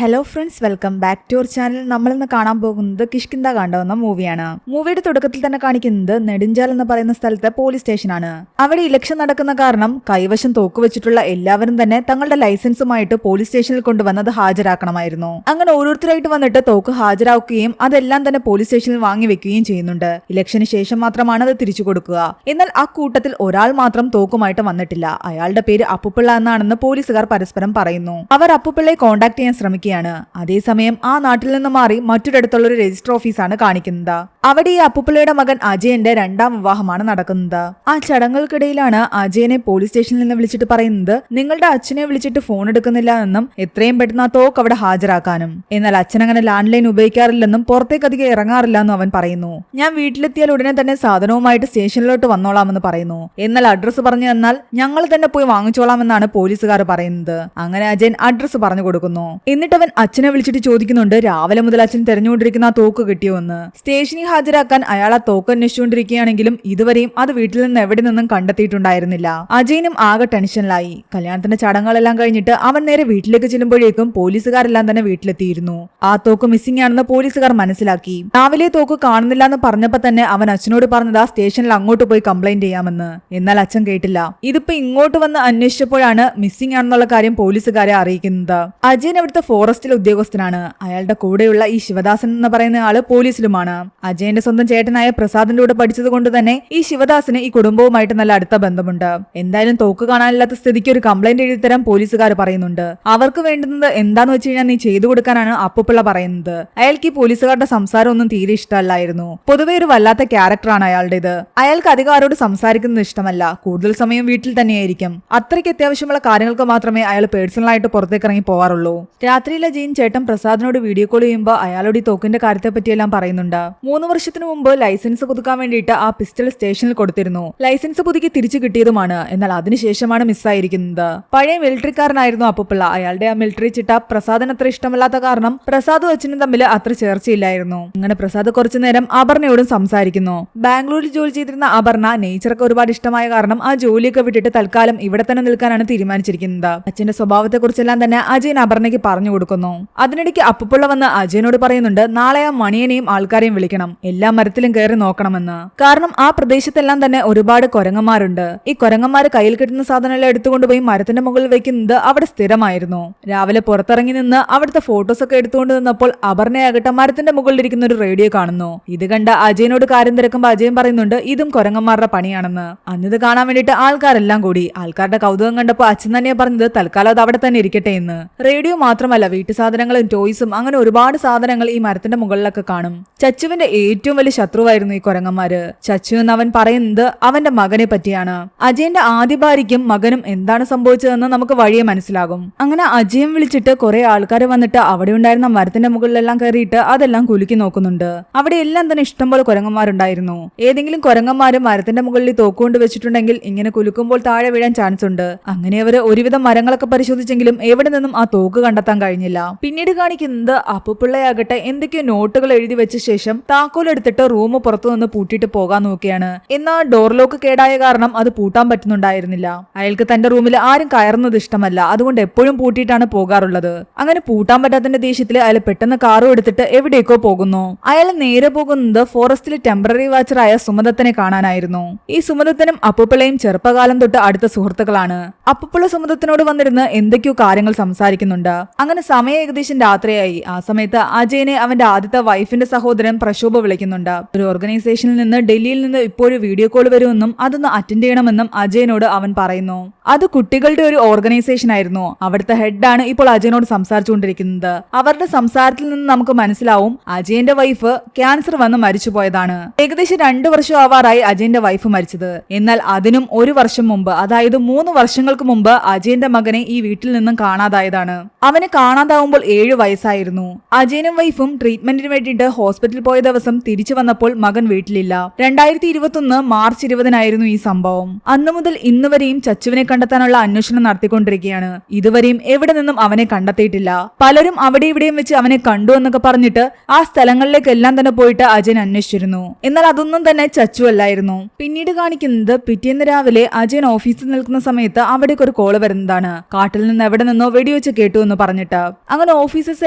Hello friends, welcome back to our channel. നമ്മളിന്ന് കാണാൻ പോകുന്നത് കിഷ്കിന്ദ കാണ്ഡ എന്ന മൂവിയാണ്. മൂവിയുടെ തുടക്കത്തിൽ തന്നെ കാണിക്കുന്നത് നെടുഞ്ചാൽ എന്ന് പറയുന്ന സ്ഥലത്തെ പോലീസ് സ്റ്റേഷനാണ്. അവിടെ ഇലക്ഷൻ നടക്കുന്ന കാരണം കൈവശം തോക്കുവെച്ചിട്ടുള്ള എല്ലാവരും തന്നെ തങ്ങളുടെ ലൈസൻസുമായിട്ട് പോലീസ് സ്റ്റേഷനിൽ കൊണ്ടുവന്നത് ഹാജരാക്കണമായിരുന്നു. അങ്ങനെ ഓരോരുത്തരായിട്ട് വന്നിട്ട് തോക്ക് ഹാജരാക്കുകയും അതെല്ലാം തന്നെ പോലീസ് സ്റ്റേഷനിൽ വാങ്ങി വെക്കുകയും ചെയ്യുന്നുണ്ട്. ഇലക്ഷന് ശേഷം മാത്രമാണ് അത് തിരിച്ചു കൊടുക്കുക. എന്നാൽ ആ കൂട്ടത്തിൽ ഒരാൾ മാത്രം തോക്കുമായിട്ട് വന്നിട്ടില്ല. അയാളുടെ പേര് അപ്പുപിള്ള എന്നാണെന്ന് പോലീസുകാർ പരസ്പരം പറയുന്നു. അവർ അപ്പുപിള്ളയെ കോൺടാക്ട് ചെയ്യാൻ ശ്രമിക്കും. അതേസമയം ആ നാട്ടിൽ നിന്ന് മാറി മറ്റൊരിടത്തുള്ള ഒരു രജിസ്റ്റർ ഓഫീസാണ് കാണിക്കുന്നത്. അവിടെ ഈ അപ്പുപിള്ളയുടെ മകൻ അജയന്റെ രണ്ടാം വിവാഹമാണ് നടക്കുന്നത്. ആ ചടങ്ങുകൾക്കിടയിലാണ് അജയനെ പോലീസ് സ്റ്റേഷനിൽ നിന്ന് വിളിച്ചിട്ട് പറയുന്നത് നിങ്ങളുടെ അച്ഛനെ വിളിച്ചിട്ട് ഫോൺ എടുക്കുന്നില്ല എന്നും എത്രയും പെട്ടെന്ന് ആ തോക്ക് അവിടെ ഹാജരാക്കാനും. എന്നാൽ അച്ഛൻ അങ്ങനെ ലാൻഡ് ലൈൻ ഉപയോഗിക്കാറില്ലെന്നും പുറത്തേക്ക് അധികം ഇറങ്ങാറില്ല എന്നും അവൻ പറയുന്നു. ഞാൻ വീട്ടിലെത്തിയാൽ ഉടനെ തന്നെ സാധനവുമായിട്ട് സ്റ്റേഷനിലോട്ട് വന്നോളാമെന്ന് പറയുന്നു. എന്നാൽ അഡ്രസ്സ് പറഞ്ഞു തന്നാൽ ഞങ്ങൾ തന്നെ പോയി വാങ്ങിച്ചോളാമെന്നാണ് പോലീസുകാർ പറയുന്നത്. അങ്ങനെ അജയൻ അഡ്രസ്സ് പറഞ്ഞു കൊടുക്കുന്നു. എന്നിട്ട് അവൻ അച്ഛനെ വിളിച്ചിട്ട് ചോദിക്കുന്നുണ്ട് രാവിലെ മുതൽ അച്ഛൻ തെരഞ്ഞുകൊണ്ടിരിക്കുന്ന ആ തോക്ക് കിട്ടിയോ എന്ന്. സ്റ്റേഷനിൽ ഹാജരാക്കാൻ അയാൾ ആ തോക്ക് അന്വേഷിച്ചുകൊണ്ടിരിക്കുകയാണെങ്കിലും ഇതുവരെയും അത് വീട്ടിൽ നിന്ന് എവിടെ നിന്നും കണ്ടെത്തിയിട്ടുണ്ടായിരുന്നില്ല. അജയനും ആകെ ടെൻഷനിലായി. കല്യാണത്തിന്റെ ചടങ്ങുകളെല്ലാം കഴിഞ്ഞിട്ട് അവൻ നേരെ വീട്ടിലേക്ക് ചെല്ലുമ്പോഴേക്കും പോലീസുകാരെല്ലാം തന്നെ വീട്ടിലെത്തിയിരുന്നു. ആ തോക്ക് മിസ്സിംഗ് ആണെന്ന് പോലീസുകാർ മനസ്സിലാക്കി. രാവിലെ തോക്ക് കാണുന്നില്ല എന്ന് പറഞ്ഞപ്പോ തന്നെ അവൻ അച്ഛനോട് പറഞ്ഞത് ആ സ്റ്റേഷനിൽ അങ്ങോട്ട് പോയി കംപ്ലൈന്റ് ചെയ്യാമെന്ന്. എന്നാൽ അച്ഛൻ കേട്ടില്ല. ഇതിപ്പോ ഇങ്ങോട്ട് വന്ന് അന്വേഷിച്ചപ്പോഴാണ് മിസ്സിംഗ് ആണെന്നുള്ള കാര്യം പോലീസുകാരെ അറിയിക്കുന്നത്. അജയൻ അവിടുത്തെ ഫോറസ്റ്റിലെ ഉദ്യോഗസ്ഥനാണ്. അയാളുടെ കൂടെയുള്ള ഈ ശിവദാസൻ എന്ന് പറയുന്ന ആള് പോലീസിലുമാണ്. അജയന്റെ സ്വന്തം ചേട്ടനായ പ്രസാദിന്റെ കൂടെ പഠിച്ചത് കൊണ്ട് തന്നെ ഈ ശിവദാസിന് ഈ കുടുംബവുമായിട്ട് നല്ല അടുത്ത ബന്ധമുണ്ട്. എന്തായാലും തോക്ക് കാണാനില്ലാത്ത സ്ഥിതിക്ക് ഒരു കംപ്ലൈന്റ് എഴുതി തരാൻ പോലീസുകാർ പറയുന്നുണ്ട്. അവർക്ക് വേണ്ടുന്നത് എന്താന്ന് വെച്ച് കഴിഞ്ഞാൽ നീ ചെയ്തു കൊടുക്കാനാണ് അപ്പുപിള്ള പറയുന്നത്. അയാൾക്ക് ഈ പോലീസുകാരുടെ സംസാരം ഒന്നും തീരെ ഇഷ്ടമല്ലായിരുന്നു. പൊതുവെ ഒരു വല്ലാത്ത ക്യാരക്ടറാണ് അയാളുടേത്. അയാൾക്ക് അധികം ആരോട് സംസാരിക്കുന്നത് ഇഷ്ടമല്ല. കൂടുതൽ സമയം വീട്ടിൽ തന്നെയായിരിക്കും. അത്രയ്ക്ക് അത്യാവശ്യമുള്ള കാര്യങ്ങൾക്ക് മാത്രമേ അയാൾ പേഴ്സണലായിട്ട് പുറത്തേക്ക് ഇറങ്ങി പോവാറുള്ളൂ. രാത്രിയിലെ ജെയിൻ ചേട്ടൻ പ്രസാദിനോട് വീഡിയോ കോൾ ചെയ്യുമ്പോൾ അയാളോട് ഈ തോക്കിന്റെ കാര്യത്തെ പറ്റിയെല്ലാം പറയുന്നുണ്ട്. 3 വർഷത്തിന് മുമ്പ് ലൈസൻസ് പുതുക്കാൻ വേണ്ടിയിട്ട് ആ പിസ്റ്റൾ സ്റ്റേഷനിൽ കൊടുത്തിരുന്നു. ലൈസൻസ് പുതുക്കി തിരിച്ചു കിട്ടിയതുമാണ്. എന്നാൽ അതിനുശേഷമാണ് മിസ്സായിരിക്കുന്നത്. പഴയ മിലിറ്ററിക്കാരനായിരുന്നു അപ്പുപിള്ള. അയാളുടെ ആ മിലിറ്ററി ചിട്ട പ്രസാദിന് അത്ര ഇഷ്ടമല്ലാത്ത കാരണം പ്രസാദും അച്ഛനും തമ്മിൽ അത്ര ചേർച്ചയില്ലായിരുന്നു. അങ്ങനെ പ്രസാദ് കുറച്ചു നേരം അപർണയോടും സംസാരിക്കുന്നു. ബാംഗ്ലൂരിൽ ജോലി ചെയ്തിരുന്ന അപർണ നേച്ചറൊക്കെ ഒരുപാട് ഇഷ്ടമായ കാരണം ആ ജോലിയൊക്കെ വിട്ടിട്ട് തൽക്കാലം ഇവിടെ തന്നെ നിൽക്കാനാണ് തീരുമാനിച്ചിരിക്കുന്നത്. അച്ഛന്റെ സ്വഭാവത്തെ കുറിച്ചെല്ലാം തന്നെ അജയൻ അപർണയ്ക്ക് പറഞ്ഞു കൊടുക്കുന്നു. അതിനിടയ്ക്ക് അപ്പുപിള്ള വന്ന് അജയനോട് പറയുന്നുണ്ട് നാളെ ആ മണിയനെയും ആൾക്കാരെയും വിളിക്കണം, എല്ലാ മരത്തിലും കയറി നോക്കണമെന്ന്. കാരണം ആ പ്രദേശത്തെല്ലാം തന്നെ ഒരുപാട് കുരങ്ങന്മാരുണ്ട്. ഈ കുരങ്ങന്മാര് കയ്യിൽ കിട്ടുന്ന സാധനമെല്ലാം എടുത്തുകൊണ്ടുപോയി മരത്തിന്റെ മുകളിൽ വെക്കുന്നത് അവിടെ സ്ഥിരമായിരുന്നു. രാവിലെ പുറത്തിറങ്ങി നിന്ന് അവിടുത്തെ ഫോട്ടോസ് ഒക്കെ എടുത്തുകൊണ്ട് നിന്നപ്പോൾ അപർണയാകട്ടെ മരത്തിന്റെ മുകളിലിരിക്കുന്ന ഒരു റേഡിയോ കാണുന്നു. ഇത് കണ്ട അജയനോട് കാര്യം തിരക്കുമ്പോൾ അജയൻ പറയുന്നുണ്ട് ഇതും കുരങ്ങന്മാരുടെ പണിയാണെന്ന്. അന്നിത് കാണാൻ വേണ്ടിയിട്ട് ആൾക്കാരെല്ലാം കൂടി. ആൾക്കാരുടെ കൗതുകം കണ്ടപ്പോൾ അച്ഛൻ തന്നെയാ പറഞ്ഞത് തൽക്കാലം അത് അവിടെ തന്നെ ഇരിക്കട്ടെ എന്ന്. റേഡിയോ മാത്രമല്ല വീട്ടു സാധനങ്ങളും ടോയ്സും അങ്ങനെ ഒരുപാട് സാധനങ്ങൾ ഈ മരത്തിന്റെ മുകളിലൊക്കെ കാണും. ചച്ചുവിന്റെ ഏറ്റവും വലിയ ശത്രുവായിരുന്നു ഈ കുരങ്ങന്മാര്. ചച്ചു എന്ന് അവൻ പറയുന്നത് അവന്റെ മകനെ പറ്റിയാണ്. അജയന്റെ ആദ്യ ഭാര്യയ്ക്കും മകനും എന്താണ് സംഭവിച്ചതെന്ന് നമുക്ക് വഴിയെ മനസ്സിലാകും. അങ്ങനെ അജയൻ വിളിച്ചിട്ട് കുറെ ആൾക്കാർ വന്നിട്ട് അവിടെ ഉണ്ടായിരുന്ന മരത്തിന്റെ മുകളിലെല്ലാം കയറിയിട്ട് അതെല്ലാം കുലുക്കി നോക്കുന്നുണ്ട്. അവിടെ എല്ലാം തന്നെ ഇഷ്ടംപോലെ കുരങ്ങന്മാരുണ്ടായിരുന്നു. ഏതെങ്കിലും കുരങ്ങന്മാര് മരത്തിന്റെ മുകളിൽ തോക്കുകൊണ്ട് വെച്ചിട്ടുണ്ടെങ്കിൽ ഇങ്ങനെ കുലുക്കുമ്പോൾ താഴെ വീഴാൻ ചാൻസ് ഉണ്ട്. അങ്ങനെ അവര് ഒരുവിധം മരങ്ങളൊക്കെ പരിശോധിച്ചെങ്കിലും എവിടെ നിന്നും ആ തോക്ക് കണ്ടെത്താൻ കഴിഞ്ഞില്ല. പിന്നീട് കാണിക്കുന്നത് അപ്പുപിള്ളയാകട്ടെ എന്തൊക്കെയോ നോട്ടുകൾ എഴുതി വെച്ച ശേഷം താക്കോലെടുത്തിട്ട് റൂം പുറത്തു നിന്ന് പൂട്ടിയിട്ട് പോകാൻ നോക്കിയാണ്. എന്നാൽ ഡോർ ലോക്ക് കേടായ കാരണം അത് പൂട്ടാൻ പറ്റുന്നുണ്ടായിരുന്നില്ല. അയാൾക്ക് തന്റെ റൂമിൽ ആരും കയറുന്നത് ഇഷ്ടമല്ല. അതുകൊണ്ട് എപ്പോഴും പൂട്ടിയിട്ടാണ് പോകാറുള്ളത്. അങ്ങനെ പൂട്ടാൻ പറ്റാത്തതിന്റെ ദേഷ്യത്തിൽ അയാൾ പെട്ടെന്ന് കാറും എടുത്തിട്ട് എവിടേക്കോ പോകുന്നു. അയാൾ നേരെ പോകുന്നത് ഫോറസ്റ്റിലെ ടെമ്പററി വാച്ചറായ സുമദത്തനെ കാണാനായിരുന്നു. ഈ സുമദത്തനും അപ്പുപിള്ളയും ചെറുപ്പകാലം തൊട്ട് അടുത്ത സുഹൃത്തുക്കളാണ്. അപ്പുപിള്ള സുമദത്തിനോട് വന്നിരുന്ന് എന്തൊക്കെയോ കാര്യങ്ങൾ സംസാരിക്കുന്നുണ്ട്. അങ്ങനെ സമയം ഏകദേശം രാത്രിയായി. ആ സമയത്ത് അജയനെ അവന്റെ ആദ്യത്തെ വൈഫിന്റെ സഹോദരൻ പ്രശോഭ വിളിക്കുന്നുണ്ട്. ഒരു ഓർഗനൈസേഷനിൽ നിന്ന് ഡൽഹിയിൽ നിന്ന് ഇപ്പോഴും വീഡിയോ കോൾ വരുമെന്നും അതൊന്ന് അറ്റൻഡ് ചെയ്യണമെന്നും അജയനോട് അവൻ പറയുന്നു. അത് കുട്ടികളുടെ ഒരു ഓർഗനൈസേഷൻ ആയിരുന്നു. അവിടുത്തെ ഹെഡാണ് ഇപ്പോൾ അജയനോട് സംസാരിച്ചുകൊണ്ടിരിക്കുന്നത്. അവരുടെ സംസാരത്തിൽ നിന്ന് നമുക്ക് മനസ്സിലാവും അജയന്റെ വൈഫ് ക്യാൻസർ വന്ന് മരിച്ചുപോയതാണ്. ഏകദേശം 2 വർഷം ആവാറായി അജയന്റെ വൈഫ് മരിച്ചത്. എന്നാൽ അതിനും 1 വർഷം മുമ്പ്, അതായത് 3 വർഷങ്ങൾക്ക് മുമ്പ് അജയന്റെ മകനെ ഈ വീട്ടിൽ നിന്നും കാണാതായതാണ്. അവന് കാണാതാവുമ്പോൾ 7 വയസ്സായിരുന്നു. അജയനും വൈഫും ട്രീറ്റ്മെന്റിന് വേണ്ടിയിട്ട് ഹോസ്പിറ്റലിൽ പോയ ദിവസം തിരിച്ചു വന്നപ്പോൾ മകൻ വീട്ടിലില്ല. 2021 മാർച്ച് 20-നായിരുന്നു ഈ സംഭവം. അന്നു മുതൽ ഇന്ന് വരെയും ചച്ചുവിനെ കണ്ടെത്താനുള്ള അന്വേഷണം നടത്തിക്കൊണ്ടിരിക്കുകയാണ്. ഇതുവരെയും എവിടെ നിന്നും അവനെ കണ്ടെത്തിയിട്ടില്ല. പലരും അവിടെ ഇവിടെയും വെച്ച് അവനെ കണ്ടു എന്നൊക്കെ പറഞ്ഞിട്ട് ആ സ്ഥലങ്ങളിലേക്കെല്ലാം തന്നെ പോയിട്ട് അജയൻ അന്വേഷിച്ചിരുന്നു. എന്നാൽ അതൊന്നും തന്നെ ചച്ചു അല്ലായിരുന്നു. പിന്നീട് കാണിക്കുന്നത് പിറ്റേന്ന് രാവിലെ അജയൻ ഓഫീസിൽ നിൽക്കുന്ന സമയത്ത് അവിടേക്ക് ഒരു കോള് വരുന്നതാണ്. കാട്ടിൽ നിന്ന് എവിടെ നിന്നോ വെടിവെച്ച് കേട്ടു എന്ന് പറഞ്ഞിട്ട്. അങ്ങനെ ഓഫീസേഴ്സ്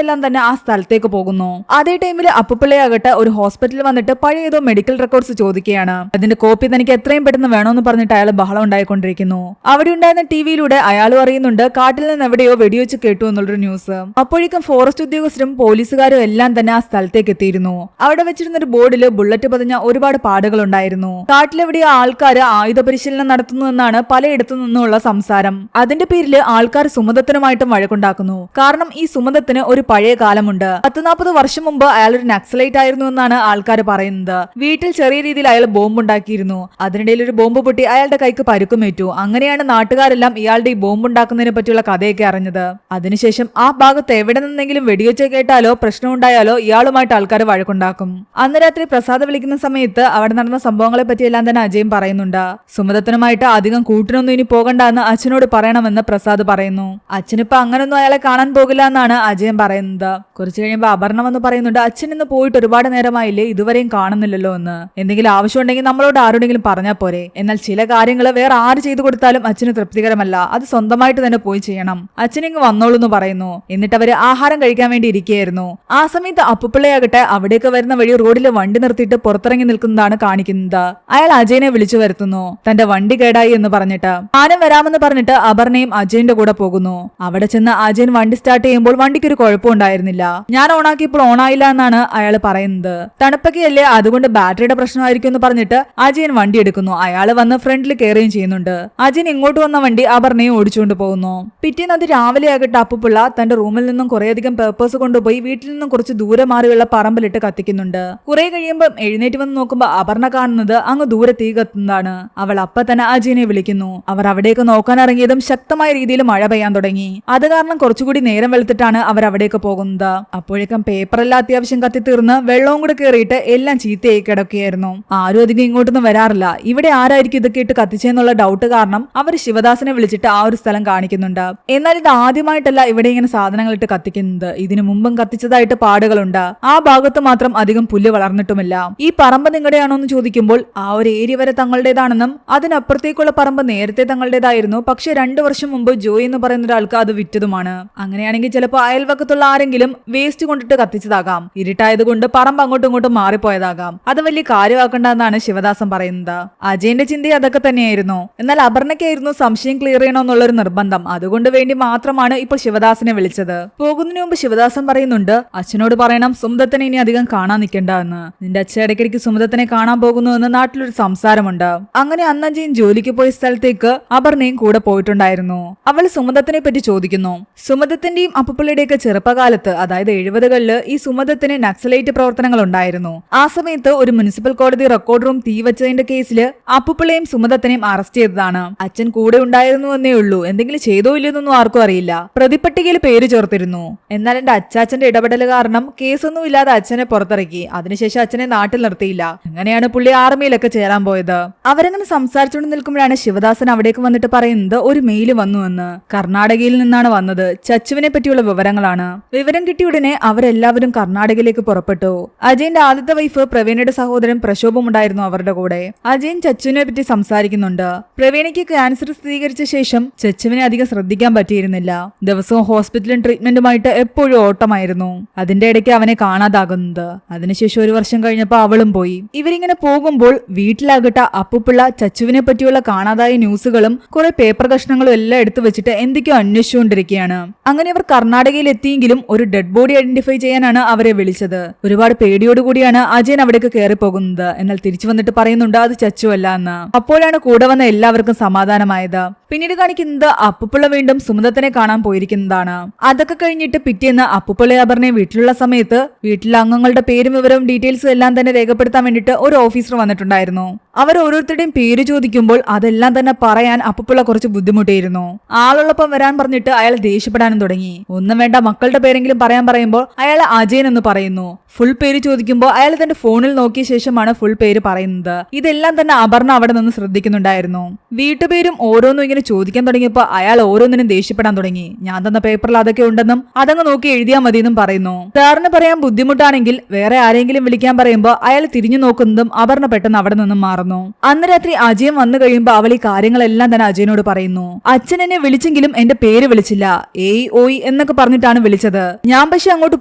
എല്ലാം തന്നെ ആ സ്ഥലത്തേക്ക് പോകുന്നു. അതേ ടൈമിൽ അപ്പുപിള്ളയാകട്ടെ ഒരു ഹോസ്പിറ്റലിൽ വന്നിട്ട് പഴയ ഏതോ മെഡിക്കൽ റെക്കോർഡ്സ് ചോദിക്കുകയാണ്. അതിന്റെ കോപ്പി തനിക്ക് എത്രയും പെട്ടെന്ന് വേണമെന്ന് പറഞ്ഞിട്ട് അയാൾ ബഹളം ഉണ്ടായിക്കൊണ്ടിരിക്കുന്നു. അവിടെ ഉണ്ടായിരുന്ന ടിവിയിലൂടെ അയാൾ അറിയുന്നുണ്ട് കാട്ടിൽ നിന്ന് എവിടെയോ വെടിവെച്ച് കേട്ടു എന്നുള്ളൊരു ന്യൂസ്. അപ്പോഴേക്കും ഫോറസ്റ്റ് ഉദ്യോഗസ്ഥരും പോലീസുകാരും എല്ലാം തന്നെ ആ സ്ഥലത്തേക്ക് എത്തിയിരുന്നു. അവിടെ വെച്ചിരുന്ന ഒരു ബോർഡിൽ ബുള്ളറ്റ് പതിഞ്ഞ ഒരുപാട് പാടുകൾ ഉണ്ടായിരുന്നു. കാട്ടിലെവിടെയോ ആൾക്കാർ ആയുധ പരിശീലനം നടത്തുന്നു എന്നാണ് പലയിടത്തു നിന്നുള്ള സംസാരം. അതിന്റെ പേരിൽ ആൾക്കാർ സുമദത്തിനുമായിട്ടും വഴക്കുണ്ടാക്കുന്നു. കാരണം ഈ സുമദത്തിന് ഒരു പഴയ കാലമുണ്ട്. 40-40 വർഷം മുമ്പ് അയാൾ ഒരു നക്സലൈറ്റ് ആയിരുന്നു എന്നാണ് ആൾക്കാർ പറയുന്നത്. വീട്ടിൽ ചെറിയ രീതിയിൽ അയാൾ ബോംബ് ഉണ്ടാക്കിയിരുന്നു. അതിനിടയിൽ ഒരു ബോംബ് പൊട്ടി അയാളുടെ കൈക്ക് പരുക്കുമേറ്റു. അങ്ങനെയാണ് നാട്ടുകാരെല്ലാം ഇയാളുടെ ഈ ബോംബ് ഉണ്ടാക്കുന്നതിനെ പറ്റിയുള്ള കഥയൊക്കെ അറിഞ്ഞത്. അതിനുശേഷം ആ ഭാഗത്ത് എവിടെ നിന്നെങ്കിലും വെടിവെച്ച് കേട്ടാലോ പ്രശ്നം ഉണ്ടായാലോ ഇയാളുമായിട്ട് ആൾക്കാർ വഴക്കുണ്ടാക്കും. അന്ന് രാത്രി പ്രസാദ് വിളിക്കുന്ന സമയത്ത് അവിടെ നടന്ന സംഭവങ്ങളെ പറ്റിയെല്ലാം തന്നെ അജയും പറയുന്നുണ്ട്. സുമദത്തിനുമായിട്ട് അധികം കൂട്ടിനൊന്നും ഇനി പോകണ്ട എന്ന് അച്ഛനോട് പറയണമെന്ന് പ്രസാദ് പറയുന്നു. അച്ഛനിപ്പോ അങ്ങനൊന്നും അയാളെ കാണാൻ പോകില്ല എന്നാണ് അജയൻ പറയുന്നത്. കുറച്ചു കഴിയുമ്പോൾ അപർണ വന്ന് പറയുന്നുണ്ട്, അച്ഛൻ ഇന്ന് പോയിട്ട് ഒരുപാട് നേരമായില്ലേ, ഇതുവരെയും കാണുന്നില്ലല്ലോ എന്ന്. എന്തെങ്കിലും ആവശ്യമുണ്ടെങ്കിൽ നമ്മളോട് ആരോടെങ്കിലും പറഞ്ഞാൽ പോരെ. എന്നാൽ ചില കാര്യങ്ങൾ വേറെ ആര് ചെയ്തു കൊടുത്താലും അച്ഛന് തൃപ്തികരമല്ല, അത് സ്വന്തമായിട്ട് തന്നെ പോയി ചെയ്യണം. അച്ഛനിങ്ങ് വന്നോളൂ എന്ന് പറയുന്നു. എന്നിട്ട് അവര് ആഹാരം കഴിക്കാൻ വേണ്ടി ഇരിക്കുകയായിരുന്നു. ആ സമയത്ത് അപ്പുപിള്ളയാകട്ടെ അവിടേക്ക് വരുന്ന വഴി റോഡിൽ വണ്ടി നിർത്തിയിട്ട് പുറത്തിറങ്ങി നിൽക്കുന്നതാണ് കാണിക്കുന്നത്. അയാൾ അജയനെ വിളിച്ചു വരുത്തുന്നു, തന്റെ വണ്ടി കേടായി എന്ന് പറഞ്ഞിട്ട്. ആനം വരാമെന്ന് പറഞ്ഞിട്ട് അപർണയും അജയന്റെ കൂടെ പോകുന്നു. അവിടെ ചെന്ന് അജയൻ വണ്ടി സ്റ്റാർട്ട് ചെയ്യുമ്പോൾ വണ്ടിക്ക് ഒരു കുഴപ്പമുണ്ടായിരുന്നില്ല. ഞാൻ ഓണാക്കിയപ്പോൾ ഓണായില്ല എന്നാണ് അയാൾ പറയുന്നത്. തണുപ്പൊക്കെയല്ലേ, അതുകൊണ്ട് ബാറ്ററിയുടെ പ്രശ്നമായിരിക്കും എന്ന് പറഞ്ഞിട്ട് അജയൻ വണ്ടി എടുക്കുന്നു. അയാൾ വന്ന് ഫ്രണ്ടിൽ കയറുകയും ചെയ്യുന്നുണ്ട്. അജയൻ ഇങ്ങോട്ട് വന്ന വണ്ടി അപർണയും ഓടിച്ചുകൊണ്ട് പോകുന്നു. പിറ്റേന്ന് അത് രാവിലെ ആകട്ടെ അപ്പുപിള്ള തന്റെ റൂമിൽ നിന്നും കുറേയധികം പേപ്പേഴ്സ് കൊണ്ടുപോയി വീട്ടിൽ നിന്നും കുറച്ച് ദൂരെ മാറിയുള്ള പറമ്പിലിട്ട് കത്തിക്കുന്നുണ്ട്. കുറെ കഴിയുമ്പോൾ എഴുന്നേറ്റ് വന്ന് നോക്കുമ്പോൾ അപർണ കാണുന്നത് അങ്ങ് ദൂരെ തീ കത്തുന്നതാണ്. അവൾ അപ്പൊ തന്നെ അജയനെ വിളിക്കുന്നു. അവർ അവിടേക്ക് നോക്കാൻ ഇറങ്ങിയതും ശക്തമായ രീതിയിൽ മഴ പെയ്യാൻ തുടങ്ങി. അത് കാരണം കുറച്ചുകൂടി നേരം വെളുത്തിട്ടാണ് അവർ അവിടേക്ക് പോകുന്നത്. അപ്പോഴേക്കും പേപ്പറെല്ലാം അത്യാവശ്യം കത്തിത്തീർന്ന് വെള്ളവും കൂടെ കയറിയിട്ട് എല്ലാം ചീത്തയായി കിടക്കുകയായിരുന്നു. ആരും അധികം ഇങ്ങോട്ടൊന്നും വരാറില്ല. ഇവിടെ ആരായിരിക്കും ഇതൊക്കെ ഇട്ട് കത്തിച്ചെന്നുള്ള ഡൗട്ട് കാരണം അവർ ശിവദാസിനെ വിളിച്ചിട്ട് ആ ഒരു സ്ഥലം കാണിക്കുന്നുണ്ട്. എന്നാൽ ഇത് ആദ്യമായിട്ടല്ല ഇവിടെ ഇങ്ങനെ സാധനങ്ങൾ ഇട്ട് കത്തിക്കുന്നത്. ഇതിനു മുമ്പും കത്തിച്ചതായിട്ട് പാടുകളുണ്ട്. ആ ഭാഗത്ത് മാത്രം അധികം പുല്ല് വളർന്നിട്ടുമില്ല. ഈ പറമ്പ് നിങ്ങളുടെയാണോ എന്ന് ചോദിക്കുമ്പോൾ ആ ഒരു ഏരിയ വരെ തങ്ങളുടേതാണെന്നും അതിനപ്പുറത്തേക്കുള്ള പറമ്പ് നേരത്തെ തങ്ങളുടേതായിരുന്നു, പക്ഷെ 2 വർഷം മുമ്പ് ജോയി എന്ന് പറയുന്ന ഒരാൾക്ക് അത് വിറ്റതുമാണ്. അങ്ങനെയാണെങ്കിൽ ചിലപ്പോൾ അയൽവക്കത്തുള്ള ആരെങ്കിലും വേസ്റ്റ് കൊണ്ടിട്ട് കത്തിച്ചതാകാം. ഇരുട്ടായതുകൊണ്ട് പറമ്പ് അങ്ങോട്ടും ഇങ്ങോട്ടും മാറിപ്പോയതാകാം. അത് വലിയ കാര്യമാക്കണ്ട എന്നാണ് ശിവദാസൻ പറയുന്നത്. അജയന്റെ ചിന്ത അതൊക്കെ തന്നെയായിരുന്നു. എന്നാൽ അപർണയ്ക്കായിരുന്നു സംശയം ക്ലിയർ ചെയ്യണമെന്നുള്ളൊരു നിർബന്ധം. അതുകൊണ്ട് വേണ്ടി മാത്രമാണ് ഇപ്പോൾ ശിവദാസിനെ വിളിച്ചത്. പോകുന്നതിന് മുമ്പ് ശിവദാസൻ പറയുന്നുണ്ട്, അച്ഛനോട് പറയണം സുമദത്തിനെ ഇനി അധികം കാണാൻ നിൽക്കണ്ട എന്ന്. നിന്റെ അച്ഛൻ ഇടയ്ക്കിടയ്ക്ക് സുമദത്തിനെ കാണാൻ പോകുന്നു എന്ന് നാട്ടിലൊരു സംസാരമുണ്ട്. അങ്ങനെ അന്ന് അജയൻ ജോലിക്ക് പോയ സ്ഥലത്തേക്ക് അപർണയും കൂടെ പോയിട്ടുണ്ടായിരുന്നു. അവൾ സുമദത്തിനെ പറ്റി ചോദിക്കുന്നു. സുമദത്തിന്റെയും അപ്പുപിള്ളയുടെയൊക്കെ ചെറുപ്പകാലത്ത്, അതായത് 70കളിൽ ഈ സുമദത്തിന് നക്സലൈറ്റ് പ്രവർത്തനങ്ങൾ ഉണ്ടായിരുന്നു. ആ സമയത്ത് ഒരു മുനിസിപ്പൽ കോടതി റെക്കോർഡ് റൂം തീ വെച്ചതിന്റെ കേസിൽ അപ്പുപിള്ളയും സുമദത്തിനെയും അറസ്റ്റ് ചെയ്തതാണ്. അച്ഛൻ കൂടെ ഉണ്ടായിരുന്നു എന്നേ ഉള്ളൂ. എന്തെങ്കിലും ചെയ്തോ ഇല്ലെന്നൊന്നും ആർക്കും അറിയില്ല. പ്രതിപട്ടികയിൽ പേര് ചേർത്തിരുന്നു. എന്നാൽ എന്റെ അച്ചാച്ചന്റെ ഇടപെടൽ കാരണം കേസൊന്നും ഇല്ലാതെ അച്ഛനെ പുറത്തിറക്കി. അതിനുശേഷം അച്ഛനെ നാട്ടിൽ നിർത്തിയില്ല. അങ്ങനെയാണ് പുള്ളി ആർമിയിലൊക്കെ ചേരാൻ പോയത്. അവരങ്ങനെ സംസാരിച്ചുകൊണ്ട് നിൽക്കുമ്പോഴാണ് ശിവദാസൻ അവിടേക്ക് വന്നിട്ട് പറയുന്നത് ഒരു മെയില് വന്നു എന്ന്. കർണാടകയിൽ നിന്നാണ് വന്നത്. ചച്ചുവിനെ പറ്റിയുള്ള വിവരങ്ങളാണ്. വിവരം കിട്ടിയ ഉടനെ അവരെല്ലാവരും കർണാടകയിലേക്ക് പുറപ്പെട്ടു. അജയന്റെ ആദ്യത്തെ വൈഫ് പ്രവീണയുടെ സഹോദരൻ പ്രശോഭം ഉണ്ടായിരുന്നു അവരുടെ കൂടെ. അജയൻ ചച്ചുവിനെ പറ്റി സംസാരിക്കുന്നുണ്ട്. പ്രവീണയ്ക്ക് ക്യാൻസർ സ്ഥിരീകരിച്ച ശേഷം ചച്ചുവിനെ അധികം ശ്രദ്ധിക്കാൻ പറ്റിയിരുന്നില്ല. ദിവസവും ഹോസ്പിറ്റലും ട്രീറ്റ്മെന്റുമായിട്ട് എപ്പോഴും ഓട്ടമായിരുന്നു. അതിന്റെ ഇടയ്ക്ക് അവനെ കാണാതാകുന്നത്. അതിനുശേഷം 1 വർഷം കഴിഞ്ഞപ്പോൾ അവളും പോയി. ഇവരിങ്ങനെ പോകുമ്പോൾ വീട്ടിലാകട്ടെ അപ്പുപിള്ള ചച്ചുവിനെ പറ്റിയുള്ള കാണാതായ ന്യൂസുകളും കുറെ പേപ്പർ കഷ്ണങ്ങളും എല്ലാം എടുത്തു വെച്ചിട്ട് എന്തൊക്കെയോ അന്വേഷിച്ചുകൊണ്ടിരിക്കുകയാണ്. അങ്ങനെ അവർ കർണാടകയിൽ എത്തിയെങ്കിലും ഒരു ഡെഡ് ബോഡി ഐഡന്റിഫൈ ചെയ്യാനാണ് അവരെ വിളിച്ചത്. ഒരുപാട് പേടിയോടുകൂടിയാണ് അജയൻ അവിടേക്ക് കയറി പോകുന്നത്. എന്നാൽ തിരിച്ചു വന്നിട്ട് പറയുന്നുണ്ട് അത് ചച്ചു അല്ല എന്ന്. അപ്പോഴാണ് കൂടെ വന്ന എല്ലാവർക്കും സമാധാനമായത്. പിന്നീട് കാണിക്കുന്നത് അപ്പുപിള്ള വീണ്ടും സുമദത്തിനെ കാണാൻ പോയിരിക്കുന്നതാണ്. അതൊക്കെ കഴിഞ്ഞിട്ട് പിറ്റേന്ന് അപ്പുപിള്ള അപർണയെ വീട്ടിലുള്ള സമയത്ത് വീട്ടിലെ അംഗങ്ങളുടെ പേരും വിവരവും ഡീറ്റെയിൽസും എല്ലാം തന്നെ രേഖപ്പെടുത്താൻ വേണ്ടിയിട്ട് ഒരു ഓഫീസർ വന്നിട്ടുണ്ടായിരുന്നു. അവർ ഓരോരുത്തരുടെയും പേര് ചോദിക്കുമ്പോൾ അതെല്ലാം തന്നെ പറയാൻ അപ്പുപിള്ള കുറച്ച് ബുദ്ധിമുട്ടിയിരുന്നു. ആളുള്ളപ്പം വരാൻ പറഞ്ഞിട്ട് അയാൾ ദേഷ്യപ്പെടാനും തുടങ്ങി. ഒന്നും വേണ്ട, മക്കളുടെ പേരെങ്കിലും പറയാൻ പറയുമ്പോൾ അയാൾ അജയൻ എന്ന് പറയുന്നു. ഫുൾ പേര് ചോദിക്കുമ്പോൾ അയാൾ തന്റെ ഫോണിൽ നോക്കിയ ശേഷമാണ് ഫുൾ പേര് പറയുന്നത്. ഇതെല്ലാം തന്നെ അപർണ അവിടെ നിന്ന് ശ്രദ്ധിക്കുന്നുണ്ടായിരുന്നു. വീട്ടുപേരും ഓരോന്നും ഇങ്ങനെ ഇങ്ങനെ ചോദിക്കാൻ തുടങ്ങിയപ്പോ അയാൾ ഓരോന്നിനും ദേഷ്യപ്പെടാൻ തുടങ്ങി. ഞാൻ തന്ന പേപ്പറിൽ അതൊക്കെ ഉണ്ടെന്നും അതങ്ങ് നോക്കി എഴുതിയാൽ മതിയെന്നും പറയുന്നു. സാറിന് പറയാൻ ബുദ്ധിമുട്ടാണെങ്കിൽ വേറെ ആരെങ്കിലും വിളിക്കാൻ പറയുമ്പോ അയാൾ തിരിഞ്ഞു നോക്കുന്നതും അപർണ പെട്ടെന്ന് അവിടെ നിന്നും മാറുന്നു. അന്ന് രാത്രി അജയൻ വന്നു കഴിയുമ്പോ അവൾ ഈ കാര്യങ്ങളെല്ലാം തന്നെ അജയനോട് പറയുന്നു. അച്ഛൻ എന്നെ വിളിച്ചെങ്കിലും എന്റെ പേര് വിളിച്ചില്ല, ഏയ് ഓയ് എന്നൊക്കെ പറഞ്ഞിട്ടാണ് വിളിച്ചത്. ഞാൻ പക്ഷെ അങ്ങോട്ട്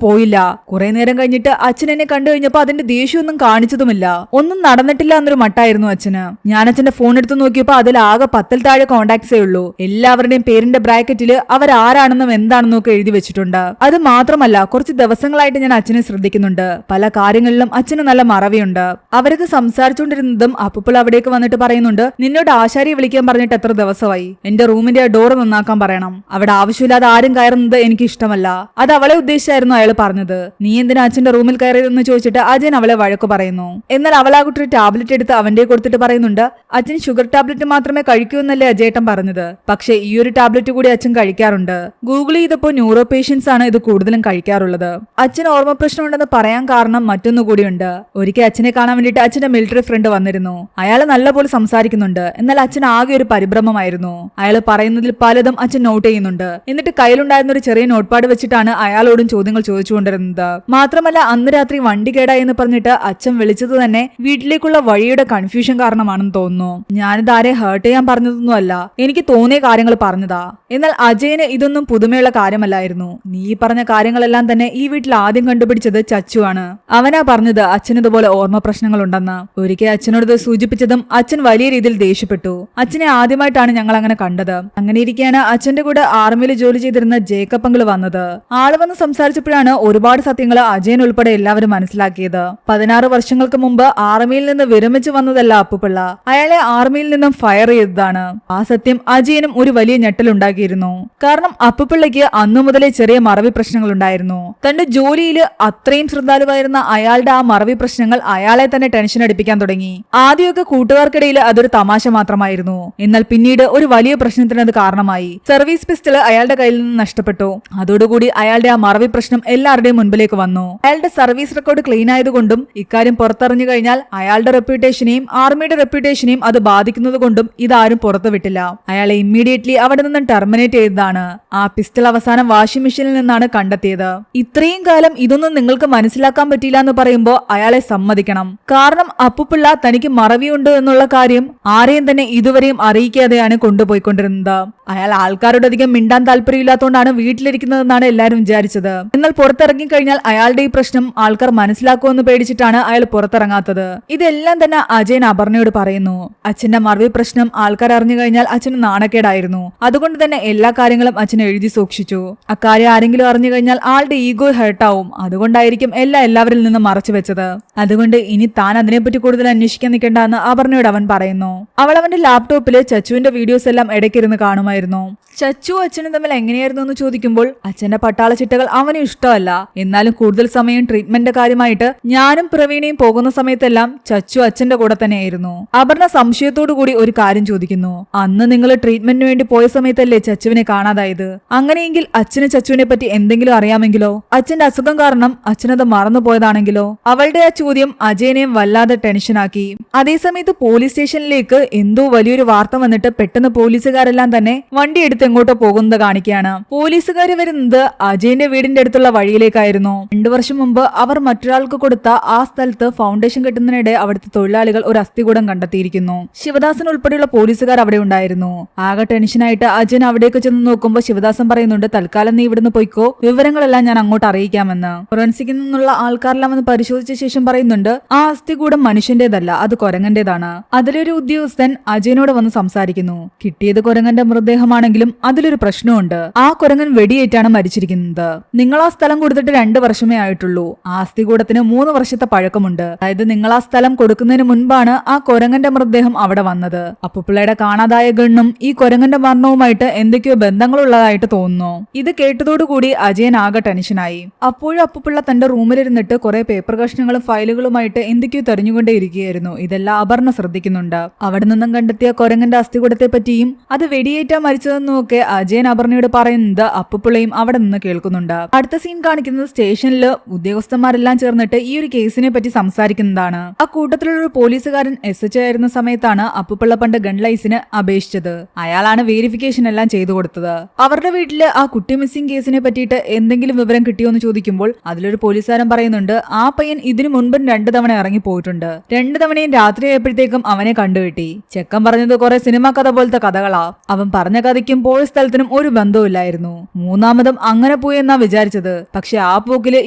പോയില്ല. കുറെ നേരം കഴിഞ്ഞിട്ട് അച്ഛൻ എന്നെ കണ്ടു കഴിഞ്ഞപ്പോ അതിന്റെ ദേഷ്യമൊന്നും കാണിച്ചതുമില്ല. ഒന്നും നടന്നിട്ടില്ല എന്നൊരു മട്ടായിരുന്നു അച്ഛന്. ഞാൻ അച്ഛന്റെ ഫോൺ എടുത്ത് നോക്കിയപ്പോ അതിൽ ആകെ 10 താഴെ കോണ്ടാക്ട്സേ ഉള്ളൂ. എല്ലാവരുടെയും പേരിന്റെ ബ്രാക്കറ്റില് അവരാരാണെന്നും എന്താണെന്നും ഒക്കെ എഴുതി വെച്ചിട്ടുണ്ട്. അത് മാത്രമല്ല കുറച്ച് ദിവസങ്ങളായിട്ട് ഞാൻ അച്ഛനെ ശ്രദ്ധിക്കുന്നുണ്ട്. പല കാര്യങ്ങളിലും അച്ഛന് നല്ല മറവിയുണ്ട്. അവരൊക്കെ സംസാരിച്ചുകൊണ്ടിരുന്നതും അപ്പുപ്പോൾ അവിടേക്ക് വന്നിട്ട് പറയുന്നുണ്ട്, നിന്നോട് ആശാരിയെ വിളിക്കാൻ പറഞ്ഞിട്ട് എത്ര ദിവസമായി? എന്റെ റൂമിന്റെ ഡോർ നന്നാക്കാൻ പറയണം. അവിടെ ആവശ്യമില്ലാതെ ആരും കയറുന്നത് എനിക്ക് ഇഷ്ടമല്ല. അത് അവളെ ഉദ്ദേശിച്ചായിരുന്നു അയാൾ പറഞ്ഞത്. നീ എന്തിനാ അച്ഛന്റെ റൂമിൽ കയറിയതെന്ന് ചോദിച്ചിട്ട് അജയൻ അവളെ വഴക്ക് പറയുന്നു. എന്നാൽ അവൾ ആ കുട്ടി ടാബ്ലറ്റ് എടുത്ത് അവന്റെ കൊടുത്തിട്ട് പറയുന്നുണ്ട്, അച്ഛൻ ഷുഗർ ടാബ്ലറ്റ് മാത്രമേ കഴിക്കൂ എന്നല്ലേ അജയേട്ടൻ പറഞ്ഞത്. പക്ഷെ ഈ ഒരു ടാബ്ലറ്റ് കൂടി അച്ഛൻ കഴിക്കാറുണ്ട്. ഗൂഗിൾ ചെയ്തപ്പോ ന്യൂറോ പേഷ്യൻസ് ആണ് ഇത് കൂടുതലും കഴിക്കാറുള്ളത്. അച്ഛന് ഓർമ്മ പ്രശ്നമുണ്ടെന്ന് പറയാൻ കാരണം മറ്റൊന്നുകൂടിയുണ്ട്. ഒരിക്കൽ അച്ഛനെ കാണാൻ വേണ്ടിയിട്ട് അച്ഛന്റെ മിലിറ്ററി ഫ്രണ്ട് വന്നിരുന്നു. അയാൾ നല്ലപോലെ സംസാരിക്കുന്നുണ്ട്. എന്നാൽ അച്ഛൻ ആകെ ഒരു പരിഭ്രമമായിരുന്നു. അയാൾ പറയുന്നതിൽ പലതും അച്ഛൻ നോട്ട് ചെയ്യുന്നുണ്ട്. എന്നിട്ട് കയ്യിലുണ്ടായിരുന്ന ഒരു ചെറിയ നോട്ട്പാഡ് വെച്ചിട്ടാണ് അയാളോടും ചോദ്യങ്ങൾ ചോദിച്ചുകൊണ്ടിരുന്നത്. മാത്രമല്ല അന്ന് രാത്രി വണ്ടി കേടായി എന്ന് പറഞ്ഞിട്ട് അച്ഛൻ വിളിച്ചത് തന്നെ വീട്ടിലേക്കുള്ള വഴിയുടെ കൺഫ്യൂഷൻ കാരണമാണെന്ന് തോന്നുന്നു. ഞാനിത് ആരെ ഹേർട്ട് ചെയ്യാൻ പറഞ്ഞതൊന്നുമല്ല, എനിക്ക് തോന്നിയ കാര്യങ്ങൾ പറഞ്ഞതാ. എന്നാൽ അജയന് ഇതൊന്നും പുതുമയുള്ള കാര്യമല്ലായിരുന്നു. നീ പറഞ്ഞ കാര്യങ്ങളെല്ലാം തന്നെ ഈ വീട്ടിൽ ആദ്യം കണ്ടുപിടിച്ചത് ചച്ചുവാണ്. അവനാ പറഞ്ഞത് അച്ഛൻ ഇതുപോലെ ഓർമ്മ പ്രശ്നങ്ങൾ ഉണ്ടെന്ന്. ഒരിക്കൽ അച്ഛനോട് ഇത് സൂചിപ്പിച്ചതും അച്ഛൻ വലിയ രീതിയിൽ ദേഷ്യപ്പെട്ടു. അച്ഛനെ ആദ്യമായിട്ടാണ് ഞങ്ങൾ അങ്ങനെ കണ്ടത്. അങ്ങനെ ഇരിക്കെയാണ് അച്ഛന്റെ കൂടെ ആർമിയിൽ ജോലി ചെയ്തിരുന്ന ജേക്കബ് അങ്കിൾ വന്നത്. ആള് വന്ന് സംസാരിച്ചപ്പോഴാണ് ഒരുപാട് സത്യങ്ങൾ അജയൻ ഉൾപ്പെടെ എല്ലാവരും മനസ്സിലാക്കിയത്. 16 വർഷങ്ങൾക്ക് മുമ്പ് ആർമിയിൽ നിന്ന് വിരമിച്ചു വന്നതല്ല അപ്പുപിള്ള, അയാളെ ആർമിയിൽ നിന്നും ഫയർ ചെയ്തതാണ്. ആ സത്യം അജയനും ഒരു വലിയ ഞെട്ടലുണ്ടാക്കിയിരുന്നു. കാരണം അപ്പുപിള്ളയ്ക്ക് അന്നു മുതലേ ചെറിയ മറവി പ്രശ്നങ്ങൾ ഉണ്ടായിരുന്നു. തന്റെ ജോലിയിൽ അത്രയും ശ്രദ്ധാലുവായിരുന്ന അയാളുടെ ആ മറവി പ്രശ്നങ്ങൾ അയാളെ തന്നെ ടെൻഷൻ അടിപ്പിക്കാൻ തുടങ്ങി. ആദ്യമൊക്കെ കൂട്ടുകാർക്കിടയിൽ അതൊരു തമാശ മാത്രമായിരുന്നു. എന്നാൽ പിന്നീട് ഒരു വലിയ പ്രശ്നത്തിന് അത് കാരണമായി. സർവീസ് പിസ്റ്റൾ അയാളുടെ കയ്യിൽ നിന്ന് നഷ്ടപ്പെട്ടു. അതോടുകൂടി അയാളുടെ ആ മറവി പ്രശ്നം എല്ലാവരുടെയും മുൻപിലേക്ക് വന്നു. അയാളുടെ സർവീസ് റെക്കോർഡ് ക്ലീൻ ആയതുകൊണ്ടും ഇക്കാര്യം പുറത്തറിഞ്ഞു കഴിഞ്ഞാൽ അയാളുടെ റെപ്യൂട്ടേഷനെയും ആർമിയുടെ റെപ്യൂട്ടേഷനെയും അത് ബാധിക്കുന്നത് കൊണ്ടും ഇതാരും പുറത്തുവിട്ടില്ല. അയാളെ ഇമ്മീഡിയറ്റ്ലി അവിടെ നിന്നും ടെർമിനേറ്റ് ചെയ്തതാണ്. ആ പിസ്റ്റൾ അവസാനം വാഷിംഗ് മെഷീനിൽ നിന്നാണ് കണ്ടെത്തിയത്. ഇത്രയും കാലം ഇതൊന്നും നിങ്ങൾക്ക് മനസ്സിലാക്കാൻ പറ്റില്ല എന്ന് പറയുമ്പോൾ അയാളെ സമ്മതിക്കണം. കാരണം അപ്പുപിള്ള തനിക്ക് മറവിയുണ്ട് എന്നുള്ള കാര്യം ആരെയും തന്നെ ഇതുവരെയും അറിയിക്കാതെയാണ് കൊണ്ടുപോയിക്കൊണ്ടിരുന്നത്. അയാൾ ആൾക്കാരോട് അധികം മിണ്ടാൻ താല്പര്യമില്ലാത്തതുകൊണ്ടാണ് വീട്ടിലിരിക്കുന്നതെന്നാണ് എല്ലാവരും വിചാരിച്ചത്. എന്നാൽ പുറത്തിറങ്ങി കഴിഞ്ഞാൽ അയാളുടെ ഈ പ്രശ്നം ആൾക്കാർ മനസ്സിലാക്കുമെന്ന് പേടിച്ചിട്ടാണ് അയാൾ പുറത്തിറങ്ങാത്തത്. ഇതെല്ലാം തന്നെ അജയൻ അപർണയോട് പറയുന്നു. അച്ഛന്റെ മറവി പ്രശ്നം ആൾക്കാർ അറിഞ്ഞു കഴിഞ്ഞാൽ അച്ഛന് നാണക്കേടായിരുന്നു. അതുകൊണ്ട് തന്നെ എല്ലാ കാര്യങ്ങളും അച്ഛൻ എഴുതി സൂക്ഷിച്ചു. അക്കാര്യം ആരെങ്കിലും അറിഞ്ഞു കഴിഞ്ഞാൽ ആളുടെ ഈഗോ ഹേർട്ടാവും. അതുകൊണ്ടായിരിക്കും എല്ലാവരിൽ നിന്നും മറച്ചു വെച്ചത്. അതുകൊണ്ട് ഇനി താൻ അതിനെപ്പറ്റി കൂടുതൽ അന്വേഷിക്കാൻ നിൽക്കേണ്ടെന്ന് അപർണയോട് അവൻ പറയുന്നു. അവൾ അവന്റെ ലാപ്ടോപ്പില് ചച്ചുവിന്റെ വീഡിയോസ് എല്ലാം ഇടയ്ക്കിരുന്ന് കാണുമായിരുന്നു. ചച്ചു അച്ഛനും തമ്മിൽ എങ്ങനെയായിരുന്നു എന്ന് ചോദിക്കുമ്പോൾ അച്ഛന്റെ പട്ടാള ചിട്ടകൾ അവന് ഇഷ്ടമല്ല. എന്നാലും കൂടുതൽ സമയം ട്രീറ്റ്മെന്റിന്റെ കാര്യമായിട്ട് ഞാനും പ്രവീണയും പോകുന്ന സമയത്തെല്ലാം ചച്ചു അച്ഛന്റെ കൂടെ തന്നെയായിരുന്നു. അപർണ സംശയത്തോടു കൂടി ഒരു കാര്യം ചോദിക്കുന്നു. അന്ന് നിങ്ങൾ ട്രീറ്റ്മെന്റിന് വേണ്ടി പോയ സമയത്തല്ലേ ചച്ചുവിനെ കാണാതായത്? അങ്ങനെയെങ്കിൽ അച്ഛന് ചച്ചുവിനെ പറ്റി എന്തെങ്കിലും അറിയാമെങ്കിലോ? അച്ഛന്റെ അസുഖം കാരണം അച്ഛനത് മറന്നുപോയതാണെങ്കിലോ? അവളുടെ ആ ചോദ്യം അജയനെയും വല്ലാതെ ടെൻഷനാക്കി. അതേസമയത്ത് പോലീസ് സ്റ്റേഷനിലേക്ക് എന്തോ വലിയൊരു വാർത്ത വന്നിട്ട് പെട്ടെന്ന് പോലീസുകാരെല്ലാം തന്നെ വണ്ടി എടുത്ത് എങ്ങോട്ടോ പോകുന്നത് കാണിക്കുകയാണ്. പോലീസുകാർ വരുന്നത് അജയന്റെ വീടിന്റെ അടുത്തുള്ള വഴിയിലേക്കായിരുന്നു. 2 വർഷം മുമ്പ് അവർ മറ്റൊരാൾക്ക് കൊടുത്ത ആ സ്ഥലത്ത് ഫൗണ്ടേഷൻ കെട്ടുന്നതിനിടെ അവിടുത്തെ തൊഴിലാളികൾ ഒരു അസ്ഥികൂടം കണ്ടെത്തിയിരിക്കുന്നു. ശിവദാസൻ ഉൾപ്പെടെയുള്ള പോലീസുകാർ അവിടെ ഉണ്ടായിരുന്നു. ആകെ ടെൻഷനായിട്ട് അജയൻ അവിടേക്ക് ചെന്ന് നോക്കുമ്പോൾ ശിവദാസൻ പറയുന്നുണ്ട്, തൽക്കാലം നീ ഇവിടുന്ന് പോയിക്കോ, വിവരങ്ങളെല്ലാം ഞാൻ അങ്ങോട്ട് അറിയിക്കാമെന്ന്. ഫോറൻസിക്കിൽ നിന്നുള്ള ആൾക്കാരെല്ലാം വന്ന് പരിശോധിച്ച ശേഷം പറയുന്നുണ്ട്, ആ അസ്ഥികൂടം മനുഷ്യന്റേതല്ല, അത് കുരങ്ങന്റേതാണ്. അതിലൊരു ഉദ്യോഗസ്ഥൻ അജയനോട് വന്ന് സംസാരിക്കുന്നു. കിട്ടിയത് കുരങ്ങന്റെ മൃതദേഹമാണെങ്കിലും അതിലൊരു പ്രശ്നമുണ്ട്. ആ കുരങ്ങൻ വെടിയേറ്റാണ് മരിച്ചിരിക്കുന്നത്. നിങ്ങൾ ആ സ്ഥലം കൊടുത്തിട്ട് 2 വർഷമേ ആയിട്ടുള്ളൂ. ആ അസ്ഥികൂടത്തിന് 3 വർഷത്തെ പഴക്കമുണ്ട്. അതായത് നിങ്ങൾ ആ സ്ഥലം കൊടുക്കുന്നതിന് മുൻപാണ് ആ കുരങ്ങന്റെ മൃതദേഹം അവിടെ വന്നത്. അപ്പുപിള്ളയുടെ കാണാതായ ഗണ്ണും ഈ കുരങ്ങന്റെ മരണവുമായിട്ട് എന്തൊക്കെയോ ബന്ധങ്ങളുള്ളതായിട്ട് തോന്നുന്നു. ഇത് കേട്ടതോടുകൂടി അജയൻ ആകെ ടെൻഷനായി. അപ്പോഴും അപ്പുപിള്ള തന്റെ റൂമിലിരുന്നിട്ട് കുറെ പേപ്പർ കഷ്ണങ്ങളും ഫയലുകളുമായിട്ട് എന്തൊക്കെയോ തെരഞ്ഞുകൊണ്ടേയിരിക്കുകയായിരുന്നു. ഇതെല്ലാം അപർണ ശ്രദ്ധിക്കുന്നുണ്ട്. അവിടെ നിന്നും കണ്ടെത്തിയ കൊരങ്ങന്റെ അസ്ഥികൂടത്തെ പറ്റിയും അത് വെടിയേറ്റാ മരിച്ചതെന്നും ഒക്കെ അജയൻ അപർണയോട് പറയുന്നത് അപ്പുപിള്ളയും അവിടെ നിന്ന് കേൾക്കുന്നുണ്ട്. അടുത്ത സീൻ കാണിക്കുന്നത് സ്റ്റേഷനിൽ ഉദ്യോഗസ്ഥന്മാരെല്ലാം ചേർന്നിട്ട് ഈ ഒരു കേസിനെ പറ്റി സംസാരിക്കുന്നതാണ്. ആ കൂട്ടത്തിലുള്ള ഒരു പോലീസുകാരൻ SH ആയിരുന്ന സമയത്താണ് അപ്പുപിള്ള പണ്ട് ഗൺ ലൈസിന് അപേക്ഷിച്ചത്. അയാളാണ് വേരിഫിക്കേഷൻ എല്ലാം ചെയ്തു കൊടുത്തത്. അവരുടെ വീട്ടില് ആ കുട്ടി മിസ്സിംഗ് കേസിനെ പറ്റിയിട്ട് എന്തെങ്കിലും വിവരം കിട്ടിയോ എന്ന് ചോദിക്കുമ്പോൾ അതിലൊരു പോലീസുകാരൻ പറയുന്നുണ്ട് ആ പയ്യൻ ഇതിനു മുൻപും 2 തവണ ഇറങ്ങി പോയിട്ടുണ്ട്. 2 തവണയും രാത്രി ആയപ്പോഴത്തേക്കും അവനെ കണ്ടുകിട്ടി. ചെക്കൻ പറഞ്ഞത് കുറെ സിനിമാ കഥ പോലത്തെ കഥകളാ. അവൻ പറഞ്ഞ കഥയ്ക്കും പോയ സ്ഥലത്തിനും ഒരു ബന്ധവുമില്ലായിരുന്നു. 3ാമതും അങ്ങനെ പോയെന്നാ വിചാരിച്ചത്. പക്ഷെ ആ പോക്കില്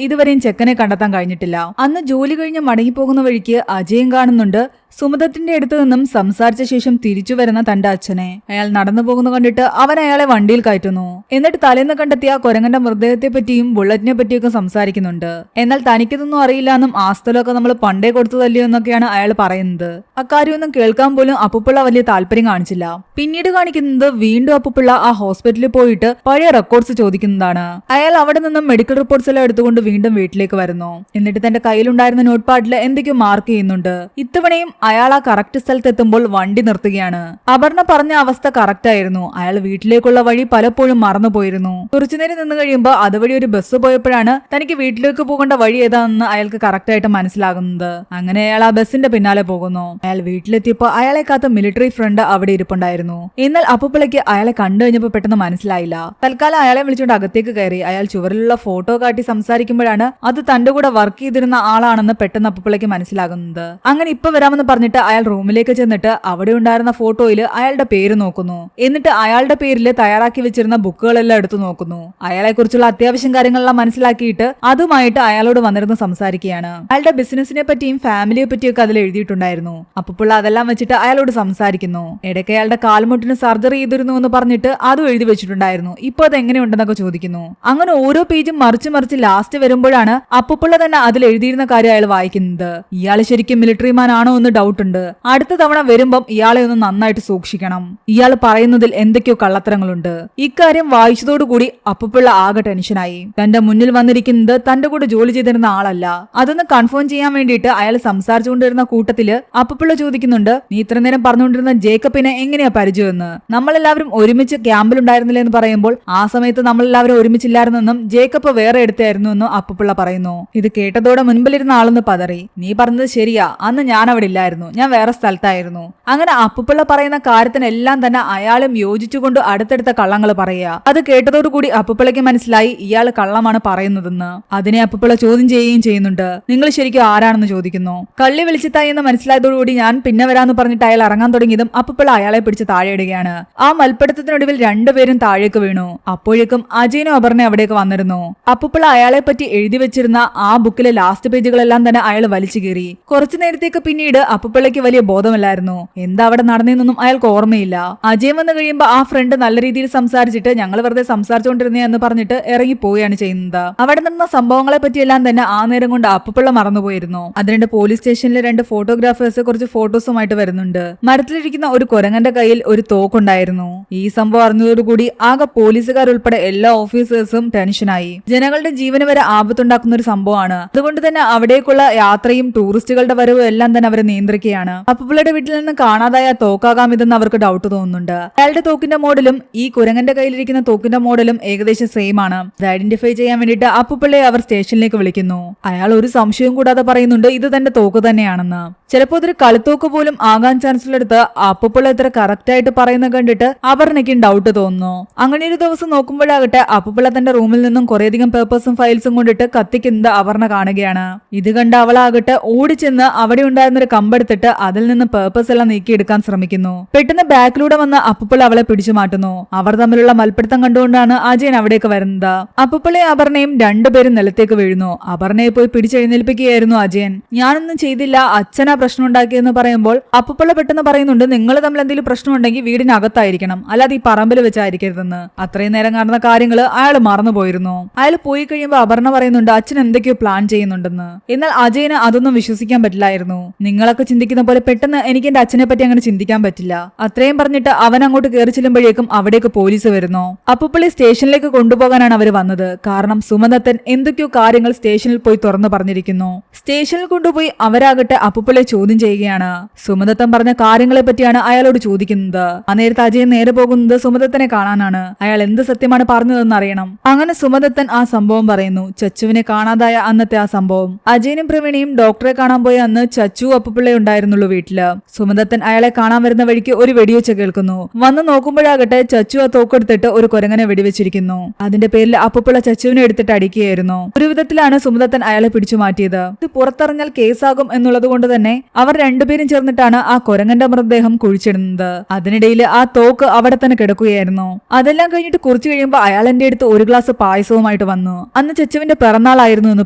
ഇതുവരെയും ചെക്കനെ കണ്ടെത്താൻ കഴിഞ്ഞിട്ടില്ല. അന്ന് ജോലി കഴിഞ്ഞ് മടങ്ങിപ്പോകുന്ന വഴിക്ക് അജയൻ കാണുന്നുണ്ട് സുമതത്തിന്റെ അടുത്ത് നിന്നും സംസാരിച്ച ശേഷം തിരിച്ചു വരുന്ന തന്റെ അച്ഛനെ. അയാൾ നടന്നു പോകുന്ന കണ്ടിട്ട് അവൻ അയാളെ വണ്ടിയിൽ കയറ്റുന്നു. എന്നിട്ട് തലേന്ന് കണ്ടെത്തിയ കൊരങ്ങന്റെ മൃതദേഹത്തെ പറ്റിയും ബുള്ളറ്റിനെ പറ്റിയൊക്കെ സംസാരിക്കുന്നുണ്ട്. എന്നാൽ തനിക്കിതൊന്നും അറിയില്ല എന്നും ആ സ്ഥലമൊക്കെ നമ്മൾ പണ്ടേ കൊടുത്തതല്ലയോ എന്നൊക്കെയാണ് അയാൾ പറയുന്നത്. അക്കാര്യമൊന്നും കേൾക്കാൻ പോലും അപ്പുപിള്ള വലിയ താല്പര്യം കാണിച്ചില്ല. പിന്നീട് കാണിക്കുന്നത് വീണ്ടും അപ്പുപിള്ള ആ ഹോസ്പിറ്റലിൽ പോയിട്ട് പഴയ റെക്കോർഡ്സ് ചോദിക്കുന്നതാണ്. അയാൾ അവിടെ നിന്നും മെഡിക്കൽ റിപ്പോർട്ട്സ് എല്ലാം എടുത്തുകൊണ്ട് വീണ്ടും വീട്ടിലേക്ക് വരുന്നു. എന്നിട്ട് തന്റെ കയ്യിലുണ്ടായിരുന്ന നോട്ട് പാഡിൽ എന്തൊക്കെയോ മാർക്ക് ചെയ്യുന്നുണ്ട്. ഇത്തവണയും അയാൾ ആ കറക്റ്റ് സ്ഥലത്ത് എത്തുമ്പോൾ വണ്ടി നിർത്തുകയാണ്. അപർണ പറഞ്ഞ അവസ്ഥ കറക്റ്റ് ആയിരുന്നു. അയാൾ വീട്ടിലേക്കുള്ള വഴി പലപ്പോഴും മറന്നുപോയിരുന്നു. കുറച്ചുനേരം നിന്ന് കഴിയുമ്പോൾ അതുവഴി ഒരു ബസ് പോയപ്പോഴാണ് തനിക്ക് വീട്ടിലേക്ക് പോകേണ്ട വഴി ഏതാണെന്ന് അയാൾക്ക് കറക്റ്റ് ആയിട്ട് മനസ്സിലാകുന്നത്. അങ്ങനെ അയാൾ ആ ബസിന്റെ പിന്നാലെ പോകുന്നു. അയാൾ വീട്ടിലെത്തിയപ്പോൾ അയാളെ കാത്ത മിലിറ്ററി ഫ്രണ്ട് അവിടെ ഇരിപ്പുണ്ടായിരുന്നു. എന്നാൽ അപ്പുപിള്ളയ്ക്ക് അയാളെ കണ്ടു കഴിഞ്ഞപ്പോൾ പെട്ടെന്ന് മനസ്സിലായില്ല. തൽക്കാലം അയാളെ വിളിച്ചുകൊണ്ട് അകത്തേക്ക് കയറി. അയാൾ ചുവരിലുള്ള ഫോട്ടോ കാട്ടി സംസാരിക്കുമ്പോഴാണ് അത് തന്റെ കൂടെ വർക്ക് ചെയ്തിരുന്ന ആളാണെന്ന് പെട്ടെന്ന് അപ്പുപിള്ളയ്ക്ക് മനസ്സിലാകുന്നത്. അങ്ങനെ ഇപ്പൊ വരാമെന്ന് പറഞ്ഞിട്ട് അയാൾ റൂമിലേക്ക് ചെന്നിട്ട് അവിടെ ഉണ്ടായിരുന്ന ഫോട്ടോയിൽ അയാളുടെ പേര് നോക്കുന്നു. എന്നിട്ട് അയാളുടെ പേരിൽ തയ്യാറാക്കി വെച്ചിരുന്ന ബുക്കുകളെല്ലാം എടുത്തു നോക്കുന്നു. അയാളെ കുറിച്ചുള്ള അത്യാവശ്യം കാര്യങ്ങളെല്ലാം മനസ്സിലാക്കിയിട്ട് അതുമായിട്ട് അയാളോട് വന്നിരുന്ന് സംസാരിക്കുകയാണ്. അയാളുടെ ബിസിനസിനെ പറ്റിയും ഫാമിലിയെ പറ്റിയൊക്കെ അതിൽ എഴുതിയിട്ടുണ്ടായിരുന്നു. അപ്പുപിള്ള അതെല്ലാം വെച്ചിട്ട് അയാളോട് സംസാരിക്കുന്നു. ഇടയ്ക്ക് അയാളുടെ കാൽമുട്ടിന് സർജറി ചെയ്തിരുന്നു എന്ന് പറഞ്ഞിട്ട് അതും എഴുതി വെച്ചിട്ടുണ്ടായിരുന്നു. ഇപ്പൊ അത് എങ്ങനെയുണ്ടെന്നൊക്കെ ചോദിക്കുന്നു. അങ്ങനെ ഓരോ പേജും മറിച്ച് ലാസ്റ്റ് വരുമ്പോഴാണ് അപ്പുപിള്ള തന്നെ അതിൽ എഴുതിയിരുന്ന കാര്യം അയാൾ വായിക്കുന്നത്. ഇയാൾ ശരിക്കും മിലിറ്ററിമാൻ ആണോ എന്ന് ഡൗട്ട് ഉണ്ട്. അടുത്ത തവണ വരുമ്പം ഇയാളെ ഒന്ന് നന്നായിട്ട് സൂക്ഷിക്കണം. ഇയാൾ പറയുന്നതിൽ എന്തൊക്കെയോ കള്ളത്തരങ്ങളുണ്ട്. ഇക്കാര്യം വായിച്ചതോടുകൂടി അപ്പുപിള്ള ആകെ ടെൻഷനായി. തന്റെ മുന്നിൽ വന്നിരിക്കുന്നത് തന്റെ കൂടെ ജോലി ചെയ്തിരുന്ന ആളല്ല. അതൊന്ന് കൺഫേം ചെയ്യാൻ വേണ്ടിയിട്ട് അയാൾ സംസാരിച്ചുകൊണ്ടിരുന്ന കൂട്ടത്തില് അപ്പുപിള്ള ചോദിക്കുന്നുണ്ട് നീ ഇത്ര നേരം പറഞ്ഞുകൊണ്ടിരുന്ന ജേക്കബിനെ എങ്ങനെയാ പരിചയമെന്ന്. നമ്മളെല്ലാവരും ഒരുമിച്ച് ക്യാമ്പിലുണ്ടായിരുന്നില്ല എന്ന് പറയുമ്പോൾ ആ സമയത്ത് നമ്മളെല്ലാവരും ഒരുമിച്ചില്ലായിരുന്നെന്നും ജേക്കബ് വേറെ എടുത്തായിരുന്നു എന്നും അപ്പുപിള്ള പറയുന്നു. ഇത് കേട്ടതോടെ മുൻപിലിരുന്ന ആളെന്ന് പതറി. നീ പറഞ്ഞത് ശരിയാ, അന്ന് ഞാൻ അവിടെ ഇല്ലായിരുന്നു, ഞാൻ വേറെ സ്ഥലത്തായിരുന്നു. അങ്ങനെ അപ്പുപിള്ള പറയുന്ന കാര്യത്തിനെല്ലാം തന്നെ അയാളും യോജിച്ചുകൊണ്ട് അടുത്തടുത്ത കള്ളങ്ങൾ പറയുക. അത് കേട്ടതോടുകൂടി അപ്പുപിള്ളയ്ക്ക് മനസ്സിലായി ഇയാൾ കള്ളമാണ് പറയുന്നതെന്ന്. അതിനെ അപ്പുപിള്ള ചോദ്യം ചെയ്യുകയും ചെയ്യുന്നുണ്ട്. നിങ്ങൾ ശരിക്കും ആരാണെന്ന് ചോദിക്കുന്നു. കള്ളി വിളിച്ചിത്തായി എന്ന് മനസ്സിലായതോടുകൂടി ഞാൻ പിന്നെ വരാന്ന് പറഞ്ഞിട്ട് അയാൾ ഇറങ്ങാൻ തുടങ്ങിയതും അപ്പുപിള്ള അയാളെ പിടിച്ച് താഴെ ഇടുകയാണ്. ആ മൽപ്പിടുത്തത്തിനൊടുവിൽ രണ്ടുപേരും താഴേക്ക് വീണു. അപ്പോഴേക്കും അജയനും അപർണ അവിടേക്ക് വന്നിരുന്നു. അപ്പുപിള്ള അയാളെ പറ്റി എഴുതി വെച്ചിരുന്ന ആ ബുക്കിലെ ലാസ്റ്റ് പേജുകളെല്ലാം തന്നെ അയാൾ വലിച്ചു കീറി. കുറച്ചു നേരത്തേക്ക് പിന്നീട് അപ്പുപിള്ളയ്ക്ക് വലിയ ബോധമല്ലായിരുന്നു. എന്താ അവിടെ നടന്നതെന്നൊന്നും അയാൾക്ക് ഓർമ്മയില്ല. അജയൻ വന്നു കഴിയുമ്പോൾ ആ ഫ്രണ്ട് നല്ല രീതിയിൽ സംസാരിച്ചിട്ട് ഞങ്ങൾ വെറുതെ സംസാരിച്ചുകൊണ്ടിരുന്നേ എന്ന് പറഞ്ഞിട്ട് ഇറങ്ങി പോവുകയാണ് ചെയ്യുന്നത്. അവിടെ നടന്ന സംഭവങ്ങളെ പറ്റിയെല്ലാം തന്നെ ആ നേരം കൊണ്ട് അപ്പുപിള്ള മറന്നുപോയിരുന്നു. അതിന്റെ പോലീസ് സ്റ്റേഷനിലെ 2 ഫോട്ടോഗ്രാഫേഴ്സ് കുറച്ച് ഫോട്ടോസുമായിട്ട് വരുന്നുണ്ട്. മരത്തിലിരിക്കുന്ന ഒരു കുരങ്ങന്റെ കയ്യിൽ ഒരു തോക്കുണ്ടായിരുന്നു. ഈ സംഭവം അറിഞ്ഞതോടുകൂടി ആകെ പോലീസുകാരുൾപ്പെടെ എല്ലാ ഓഫീസേഴ്സും ടെൻഷനായി. ജനങ്ങളുടെ ജീവന് വരെ ആപത്തുണ്ടാക്കുന്ന ഒരു സംഭവമാണ്. അതുകൊണ്ട് തന്നെ അവിടേക്കുള്ള യാത്രയും ടൂറിസ്റ്റുകളുടെ വരവും എല്ലാം തന്നെ അവരെ നിയന്ത്രിക്കുകയാണ്. അപ്പുപിള്ളയുടെ വീട്ടിൽ നിന്ന് കാണാതായ തോക്കാകാം ഇതെന്ന് അവർക്ക് ഡൗട്ട് തോന്നുന്നുണ്ട്. അയാളുടെ തോക്കിന്റെ മോഡലും ഈ കുരങ്ങന്റെ കയ്യിലിരിക്കുന്ന തോക്കിന്റെ മോഡലും ഏകദേശം സെയിം ആണ്. ഇത് ഐഡന്റിഫൈ ചെയ്യാൻ വേണ്ടിയിട്ട് അപ്പുപിള്ളയെ അവർ സ്റ്റേഷനിലേക്ക് വിളിക്കുന്നു. അയാൾ ഒരു സംശയവും കൂടാതെ പറയുന്നുണ്ട് ഇത് തന്റെ തോക്ക് തന്നെയാണെന്ന്. ചിലപ്പോൾ ഇതൊരു കളിത്തോക്ക് പോലും ആകാൻ ചാൻസ് ഉള്ളടുത്ത് അപ്പുപിള്ള ഇത്ര കറക്റ്റ് ആയിട്ട് പറയുന്നത് കണ്ടിട്ട് അപർണയ്ക്കും ഡൗട്ട് തോന്നുന്നു. അങ്ങനെ ഒരു ദിവസം നോക്കുമ്പോഴാകട്ടെ അപ്പുപിള്ള തന്റെ റൂമിൽ നിന്നും കുറേയധികം പേപ്പേഴ്സും ഫയൽസും കൊണ്ടിട്ട് കത്തിക്കുന്നത് അപർണ കാണുകയാണ്. ഇത് കണ്ട് അവളാകട്ടെ ഓടിച്ചെന്ന് അവിടെ ഉണ്ടായിരുന്നൊരു കമ്പെടുത്തിട്ട് അതിൽ നിന്ന് പേപ്പേഴ്സ് എല്ലാം നീക്കിയെടുക്കാൻ ശ്രമിക്കുന്നു. പെട്ടെന്ന് ബാക്കിലൂടെ വന്ന് അപ്പുപിള്ള അവളെ പിടിച്ചു മാറ്റുന്നു. അവർ തമ്മിലുള്ള മൽപ്പിടുത്തം കണ്ടുകൊണ്ടാണ് അജയൻ അവിടേക്ക് വരുന്നത്. അപ്പുപിള്ളയും അപർണയും രണ്ടുപേരും നിലത്തേക്ക് വീഴുന്നു. അപർണയെ പോയി പിടിച്ചെഴുന്നേൽപ്പിക്കുകയായിരുന്നു അജയൻ. ഞാനൊന്നും ചെയ്തില്ല, അച്ഛനാ പ്രശ്നം ഉണ്ടാക്കിയെന്ന് പറയുമ്പോൾ അപ്പുപിള്ള പെട്ടെന്ന് പറയുന്നുണ്ട് നിങ്ങൾ തമ്മിൽ എന്തെങ്കിലും പ്രശ്നം ഉണ്ടെങ്കിൽ വീടിനകത്തായിരിക്കണം, അല്ലാതെ ഈ പറമ്പിൽ വെച്ചായിരിക്കരുതെന്ന്. അത്രയും നേരം കാണുന്ന കാര്യങ്ങൾ അയാൾ മറന്നുപോയിരുന്നു. അയാൾ പോയി കഴിയുമ്പോൾ അപർണ പറയുന്നുണ്ട് അച്ഛൻ എന്തൊക്കെയോ പ്ലാൻ ചെയ്യുന്നുണ്ടെന്ന്. എന്നാൽ അജയന് അതൊന്നും വിശ്വസിക്കാൻ പറ്റില്ലായിരുന്നു. നിങ്ങളൊക്കെ നമ്മളൊക്കെ ചിന്തിക്കുന്ന പോലെ പെട്ടെന്ന് എനിക്ക് എന്റെ അച്ഛനെ പറ്റി അങ്ങനെ ചിന്തിക്കാൻ പറ്റില്ല. അത്രയും പറഞ്ഞിട്ട് അവൻ അങ്ങോട്ട് കയറി ചെല്ലുമ്പോഴേക്കും അവിടേക്ക് പോലീസ് വരുന്നു. അപ്പുപ്പള്ളി സ്റ്റേഷനിലേക്ക് കൊണ്ടുപോകാനാണ് അവർ വന്നത്. കാരണം സുമദത്തൻ എന്തൊക്കെയോ കാര്യങ്ങൾ സ്റ്റേഷനിൽ പോയി തുറന്നു പറഞ്ഞിരിക്കുന്നു. സ്റ്റേഷനിൽ കൊണ്ടുപോയി അവരാകട്ടെ അപ്പുപ്പള്ളിയെ ചോദ്യം ചെയ്യുകയാണ്. സുമദത്തൻ പറഞ്ഞ കാര്യങ്ങളെ പറ്റിയാണ് അയാളോട് ചോദിക്കുന്നത്. ആ നേരത്തെ അജയൻ നേരെ പോകുന്നത് സുമദത്തനെ കാണാനാണ്. അയാൾ എന്ത് സത്യമാണ് പറഞ്ഞതെന്ന് അറിയണം. അങ്ങനെ സുമദത്തൻ ആ സംഭവം പറയുന്നു. ചച്ചുവിനെ കാണാതായ അന്നത്തെ ആ സംഭവം. അജയനും പ്രവീണയും ഡോക്ടറെ കാണാൻ പോയ അന്ന് ചച്ചു അപ്പുപിള്ളേ ഉണ്ടായിരുന്നുള്ളൂ വീട്ടില്. സുമദത്തൻ അയാളെ കാണാൻ വരുന്ന വഴിക്ക് ഒരു വെടിവെച്ച് കേൾക്കുന്നു. വന്ന് നോക്കുമ്പോഴാകട്ടെ ചച്ചു ആ തോക്കെടുത്തിട്ട് ഒരു കുരങ്ങനെ വെടിവെച്ചിരിക്കുന്നു. അതിന്റെ പേരിൽ അപ്പുപിള്ള ചച്ചുവിനെ എടുത്തിട്ട് അടിക്കുകയായിരുന്നു. ഒരു വിധത്തിലാണ് സുമദത്തൻ അയാളെ പിടിച്ചു മാറ്റിയത്. ഇത് പുറത്തറിഞ്ഞാൽ കേസാകും എന്നുള്ളത് കൊണ്ട് തന്നെ അവർ രണ്ടുപേരും ചേർന്നിട്ടാണ് ആ കുരങ്ങന്റെ മൃതദേഹം കുഴിച്ചിടുന്നത്. അതിനിടയിൽ ആ തോക്ക് അവിടെ തന്നെ കിടക്കുകയായിരുന്നു. അതെല്ലാം കഴിഞ്ഞിട്ട് കുറച്ചു കഴിയുമ്പോൾ അയാൾ എന്റെ അടുത്ത് ഒരു ഗ്ലാസ് പായസവുമായിട്ട് വന്നു. അന്ന് ചച്ചുവിന്റെ പിറന്നാളായിരുന്നു എന്ന്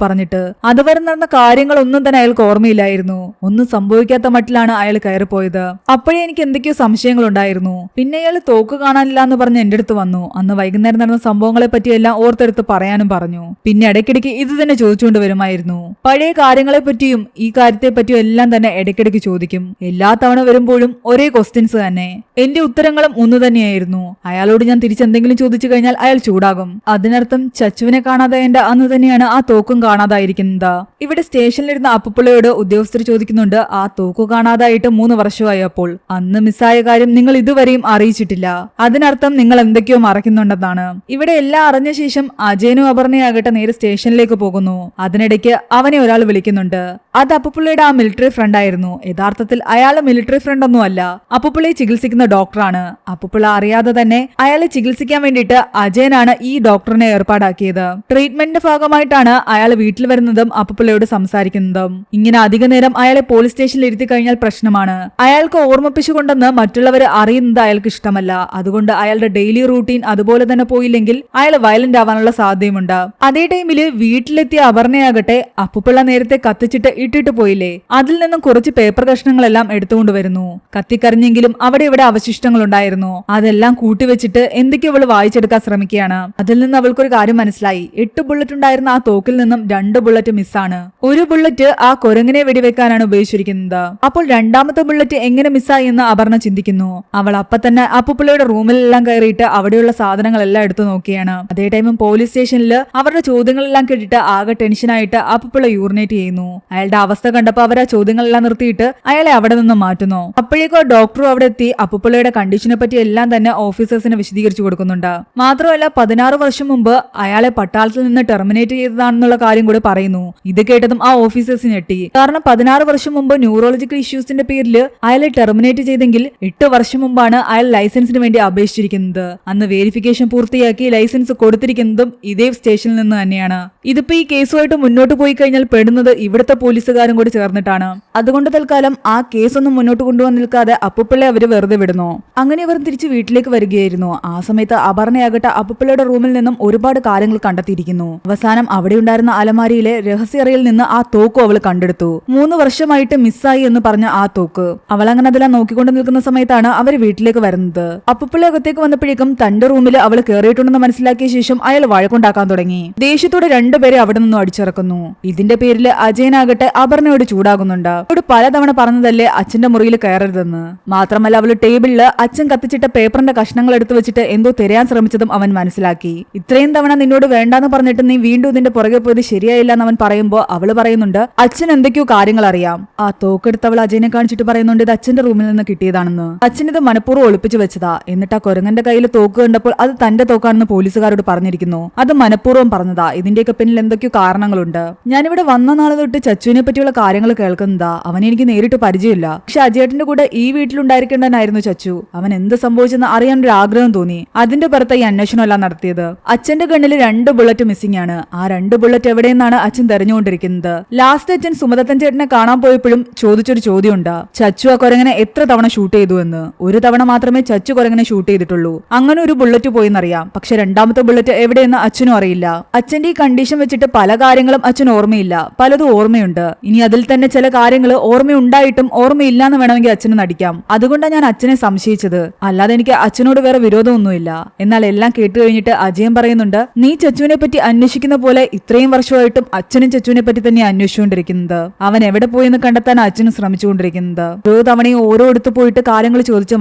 പറഞ്ഞിട്ട്. അതുവരെ നടന്ന കാര്യങ്ങളൊന്നും തന്നെ അയാൾക്ക് ഓർമ്മയില്ലായിരുന്നു. ഒന്നും സംഭവിക്കാത്ത മട്ടിലാണ് അയാൾ കയറിപ്പോയത്. അപ്പോഴേ എനിക്ക് എന്തൊക്കെയോ സംശയങ്ങൾ ഉണ്ടായിരുന്നു. പിന്നെ അയാൾ തോക്ക് കാണാനില്ല എന്ന് പറഞ്ഞ് എന്റെ അടുത്ത് വന്നു. അന്ന് വൈകുന്നേരം നടന്ന സംഭവങ്ങളെ പറ്റിയെല്ലാം ഓർത്തെടുത്ത് പറയാനും പറഞ്ഞു. പിന്നെ ഇടയ്ക്കിടയ്ക്ക് ഇത് തന്നെ ചോദിച്ചുകൊണ്ട് വരുമായിരുന്നു. പഴയ കാര്യങ്ങളെ പറ്റിയും ഈ കാര്യത്തെ പറ്റിയും എല്ലാം തന്നെ ഇടയ്ക്കിടയ്ക്ക് ചോദിക്കും. എല്ലാ തവണ വരുമ്പോഴും ഒരേ ക്വസ്റ്റ്യൻസ് തന്നെ. എന്റെ ഉത്തരങ്ങളും ഒന്നു തന്നെയായിരുന്നു. അയാളോട് ഞാൻ തിരിച്ചെന്തെങ്കിലും ചോദിച്ചു കഴിഞ്ഞാൽ അയാൾ ചൂടാകും. അതിനർത്ഥം ചച്ചുവിനെ കാണാതായതിന്റെ അന്ന് തന്നെയാണ് ആ തോക്കും കാണാതായിരിക്കുന്നത്. ഇവിടെ സ്റ്റേഷനിലിരുന്ന അപ്പുപിള്ളയോട് ഉദ്യോഗസ്ഥർ ചോദിക്കുന്നുണ്ട്, ആ തോക്ക് കാണാതായിട്ട് 3 വർഷമായി. അപ്പോൾ അന്ന് മിസ്സായ കാര്യം നിങ്ങൾ ഇതുവരെയും അറിയിച്ചിട്ടില്ല. അതിനർത്ഥം നിങ്ങൾ എന്തൊക്കെയോ മറക്കുന്നുണ്ടെന്നാണ്. ഇവിടെ എല്ലാം അറിഞ്ഞ ശേഷം അജയനും അപർണയാകട്ടെ നേരെ സ്റ്റേഷനിലേക്ക് പോകുന്നു. അതിനിടയ്ക്ക് അവനെ ഒരാൾ വിളിക്കുന്നുണ്ട്. അത് അപ്പുപിള്ളയുടെ ആ മിലിറ്ററി ഫ്രണ്ട് ആയിരുന്നു. യഥാർത്ഥത്തിൽ അയാൾ മിലിറ്ററി ഫ്രണ്ട് ഒന്നും അല്ല, അപ്പുപിള്ളയെ ചികിത്സിക്കുന്ന ഡോക്ടറാണ്. അപ്പുപിള്ള അറിയാതെ തന്നെ അയാളെ ചികിത്സിക്കാൻ വേണ്ടിയിട്ട് അജയനാണ് ഈ ഡോക്ടറിനെ ഏർപ്പാടാക്കിയത്. ട്രീറ്റ്മെന്റിന്റെ ഭാഗമായിട്ടാണ് അയാൾ വീട്ടിൽ വരുന്നതും അപ്പുപിള്ളയോട് സംസാരിക്കുന്നതും. ഇങ്ങനെ അധിക നേരം അയാളെ പോലീസ് സ്റ്റേഷനിൽ ഇരുത്തി കഴിഞ്ഞാൽ പ്രശ്നമാണ്. അയാൾക്ക് ഓർമ്മിപ്പിച്ചുകൊണ്ടെന്ന് മറ്റുള്ളവർ അറിയുന്നത് അയാൾക്ക് ഇഷ്ടമല്ല. അതുകൊണ്ട് അയാളുടെ ഡെയിലി റൂട്ടീൻ അതുപോലെ തന്നെ പോയില്ലെങ്കിൽ അയാൾ വയലന്റ് ആവാനുള്ള സാധ്യതയുണ്ട്. അതേ ടൈമില് വീട്ടിലെത്തിയ അപർണയാകട്ടെ അപ്പുപിള്ള നേരത്തെ കത്തിച്ചിട്ട് ഇട്ടിട്ട് പോയില്ലേ, അതിൽ നിന്നും കുറച്ച് പേപ്പർ കഷ്ണങ്ങളെല്ലാം എടുത്തുകൊണ്ടുവരുന്നു. കത്തിക്കരിഞ്ഞെങ്കിലും അവിടെ ഇവിടെ അവശിഷ്ടങ്ങൾ ഉണ്ടായിരുന്നു. അതെല്ലാം കൂട്ടിവെച്ചിട്ട് എന്തൊക്കെയോ അവൾ വായിച്ചെടുക്കാൻ ശ്രമിക്കുകയാണ്. അതിൽ നിന്ന് അവൾക്കൊരു കാര്യം മനസ്സിലായി. 8 ബുള്ളറ്റ് ഉണ്ടായിരുന്ന ആ തോക്കിൽ നിന്നും 2 ബുള്ളറ്റ് മിസ്സാണ്. ഒരു ബുള്ളറ്റ് ആ കുരങ്ങിനെ വെടിവെക്കാനാണ് ഉപയോഗിച്ചിരിക്കുന്നത്. അപ്പോൾ രണ്ടാമത്തെ ബുള്ളറ്റ് എങ്ങനെ മിസ്സായി എന്ന് അപർണ ചിന്തിക്കുന്നു. അവൾ അപ്പൊ തന്നെ അപ്പുപിള്ളയുടെ റൂമിലെല്ലാം കയറിയിട്ട് അവിടെയുള്ള സാധനങ്ങളെല്ലാം എടുത്തു നോക്കിയാണ്. അതേ ടൈമും പോലീസ് സ്റ്റേഷനിൽ അവരുടെ ചോദ്യങ്ങളെല്ലാം കേട്ടിട്ട് ആകെ ടെൻഷനായിട്ട് അപ്പുപിള്ള യൂറിനേറ്റ് ചെയ്യുന്നു. അയാളുടെ അവസ്ഥ കണ്ടപ്പോൾ അവർ ആ ചോദ്യങ്ങളെല്ലാം നിർത്തിയിട്ട് അയാളെ അവിടെ നിന്ന് മാറ്റുന്നു. അപ്പോഴേക്കോ ഡോക്ടറും അവിടെ എത്തി അപ്പുപിള്ളയുടെ കണ്ടീഷനെ പറ്റി എല്ലാം തന്നെ ഓഫീസേഴ്സിന് വിശദീകരിച്ചു കൊടുക്കുന്നുണ്ട്. മാത്രമല്ല 16 വർഷം മുമ്പ് അയാളെ പട്ടാളത്തിൽ നിന്ന് ടെർമിനേറ്റ് ചെയ്തതാണെന്നുള്ള കാര്യം കൂടി പറയുന്നു. ഇത് കേട്ടതും ആ ഓഫീസേഴ്സ് ഞെട്ടി. കാരണം 16 വർഷം മുമ്പ് ന്യൂറോളജിക്കൽ ഇഷ്യൂസിന്റെ പേരിൽ അയാളെ ടെർമിനേറ്റ് ചെയ്തെങ്കിൽ 8 വർഷം മുമ്പാണ് അയാൾ ലൈസൻസിന് വേണ്ടി അപേക്ഷിച്ചിരിക്കുന്നത്. അന്ന് വേരിഫിക്കേഷൻ പൂർത്തിയാക്കി ലൈസൻസ് കൊടുത്തിരിക്കുന്നതും ഇതേ സ്റ്റേഷനിൽ നിന്ന് തന്നെയാണ്. ഇതിപ്പോ ഈ കേസുമായിട്ട് മുന്നോട്ട് പോയി കഴിഞ്ഞാൽ പെടുന്നത് ഇവിടുത്തെ പോലീസുകാരും കൂടി ചേർന്നിട്ടാണ്. അതുകൊണ്ട് തൽക്കാലം ആ കേസൊന്നും മുന്നോട്ട് കൊണ്ടുവന്ന് നിൽക്കാതെ അപ്പുപിള്ളയെ അവര് വെറുതെ വിടുന്നു. അങ്ങനെ അവർ തിരിച്ച് വീട്ടിലേക്ക് വരികയായിരുന്നു. ആ സമയത്ത് അപർണയാകട്ടെ അപ്പുപിള്ളയുടെ റൂമിൽ നിന്നും ഒരുപാട് കാര്യങ്ങൾ കണ്ടെത്തിയിരിക്കുന്നു. അവസാനം അവിടെ ഉണ്ടായിരുന്ന അലമാരിയിലെ രഹസ്യറയിൽ നിന്ന് ആ തോക്കും അവൾ കണ്ടെടുത്തു. 3 വർഷമായിട്ട് മിസ്സായി എന്ന് പറഞ്ഞ ആ തോക്ക്. അവൾ അങ്ങനെ അതെല്ലാം നോക്കിക്കൊണ്ട് നിൽക്കുന്ന സമയത്താണ് അവർ വീട്ടിലേക്ക് വരുന്നത്. അപ്പുപിള്ള അകത്തേക്ക് വന്നപ്പോഴേക്കും തന്റെ റൂമിൽ അവൾ കയറിയിട്ടുണ്ടെന്ന് മനസ്സിലാക്കിയ ശേഷം അയാൾ വഴക്കുണ്ടാക്കാൻ തുടങ്ങി. ദേഷ്യത്തോടെ 2 പേരെ അവിടെ നിന്നും അടിച്ചിറക്കുന്നു. ഇതിന്റെ പേരിൽ അജയനാകട്ടെ അപർണയോട് ചൂടാകുന്നുണ്ട്. അവരോട് പലതവണ പറഞ്ഞതല്ലേ അച്ഛന്റെ മുറിയിൽ കയറരുതെന്ന്. മാത്രമല്ല അവള് ടേബിളില് അച്ഛൻ കത്തിച്ചിട്ട പേപ്പറിന്റെ കഷ്ണങ്ങൾ എടുത്തു വെച്ചിട്ട് എന്തോ തിരയാൻ ശ്രമിച്ചതും അവൻ മനസ്സിലാക്കി. ഇത്രയും തവണ നിന്നോട് വേണ്ടാന്ന് പറഞ്ഞിട്ട് നീ വീണ്ടും ഇതിന്റെ പുറകെ പോയത് ശരിയായില്ല എന്ന് അവൻ പറയുമ്പോ അവള് പറയുന്നുണ്ട് അച്ഛൻ എന്തൊക്കെയോ കാര്യങ്ങൾ അറിയാം. ആ തോക്കെടുത്ത് അവൾ അജയനെ കാണിച്ചിട്ട് പറയുന്നുണ്ട് ഇത് അച്ഛന്റെ റൂമിൽ നിന്ന് കിട്ടിയതാണെന്ന്. അച്ഛൻ ഇത് മനഃപൂർവ്വം ഒളിപ്പിച്ചു വെച്ചതാ. എന്നിട്ട് ആ കുരങ്ങന്റെ കയ്യിൽ തോക്ക് കണ്ടപ്പോൾ അത് തന്റെ തോക്കാണെന്ന് പോലീസുകാരോട് പറഞ്ഞിരിക്കുന്നു. അത് മനഃപൂർവ്വം പറഞ്ഞതാ. ഇതിന്റെയൊക്കെ പിന്നിൽ എന്തൊക്കെയോ കാരണങ്ങളുണ്ട്. ഞാനിവിടെ വന്ന നാളെ തൊട്ട് ചച്ചുവിനെ പറ്റിയുള്ള കാര്യങ്ങൾ കേൾക്കുന്നതാ. അവനെ എനിക്ക് നേരിട്ട് പരിചയമില്ല. പക്ഷെ അജയേട്ടന്റെ കൂടെ ഈ വീട്ടിലുണ്ടായിരിക്കേണ്ടനായിരുന്നു ചച്ചു. അവൻ എന്ത് സംഭവിച്ചെന്ന് അറിയാനൊരു ആഗ്രഹം തോന്നി. അതിന്റെ പുറത്ത് ഈ അന്വേഷണം എല്ലാം നടത്തിയത്. അച്ഛന്റെ ഗണ്ണിൽ 2 ബുള്ളറ്റ് മിസ്സിംഗ് ആണ്. ആ 2 ബുള്ളറ്റ് എവിടെയെന്നാണ് അച്ഛൻ തെരഞ്ഞുകൊണ്ടിരിക്കുന്നത്. ലാസ്റ്റ് അച്ഛൻ സുമദത്തൻ ചേട്ടനെ കാണാൻ പോയപ്പോഴും ചോദിച്ചൊരു ചോദ്യമുണ്ട്, ചച്ചു ആ കുരങ്ങനെ എത്ര തവണ ഷൂട്ട് ചെയ്തു എന്ന്. ഒരു തവണ മാത്രമേ ചച്ചു കുരങ്ങനെ ഷൂട്ട് ചെയ്തിട്ടുള്ളൂ. അങ്ങനെ ഒരു ബുള്ളറ്റ് പോയെന്നറിയാം. പക്ഷെ രണ്ടാമത്തെ ബുള്ളറ്റ് എവിടെയെന്ന് അച്ഛനും അറിയില്ല. അച്ഛന്റെ ഈ കണ്ടീഷൻ വെച്ചിട്ട് പല കാര്യങ്ങളും അച്ഛൻ ഓർമ്മയില്ല, പലതും ഓർമ്മയുണ്ട്. ഇനി അതിൽ തന്നെ ചില കാര്യങ്ങൾ ഓർമ്മയുണ്ടായിട്ടും ഓർമ്മയില്ലാന്ന് വേണമെങ്കിൽ അച്ഛന് നടിക്കാം. അതുകൊണ്ടാണ് ഞാൻ അച്ഛനെ സംശയിച്ചത്. അല്ലാതെ എനിക്ക് അച്ഛനോട് വേറെ വിരോധമൊന്നുമില്ല. എന്നാൽ എല്ലാം കേട്ട് കഴിഞ്ഞിട്ട് അജയൻ പറയുന്നുണ്ട് നീ ചച്ചുവിനെ പറ്റി അന്വേഷിക്കുന്ന പോലെ ഇത്രയും വർഷമായിട്ടും അച്ഛനും ചച്ചുവിനെ പറ്റി തന്നെ അന്വേഷിച്ചുകൊണ്ടിരിക്കുന്നത്. അവൻ എവിടെ പോയെന്ന് കണ്ടെത്താൻ അച്ഛനും ശ്രമിച്ചുകൊണ്ടിരിക്കുന്നത്. ഓരോ തവണയും ഓരോടത്ത് പോയിട്ട് കാര്യങ്ങൾ ചോദിച്ച്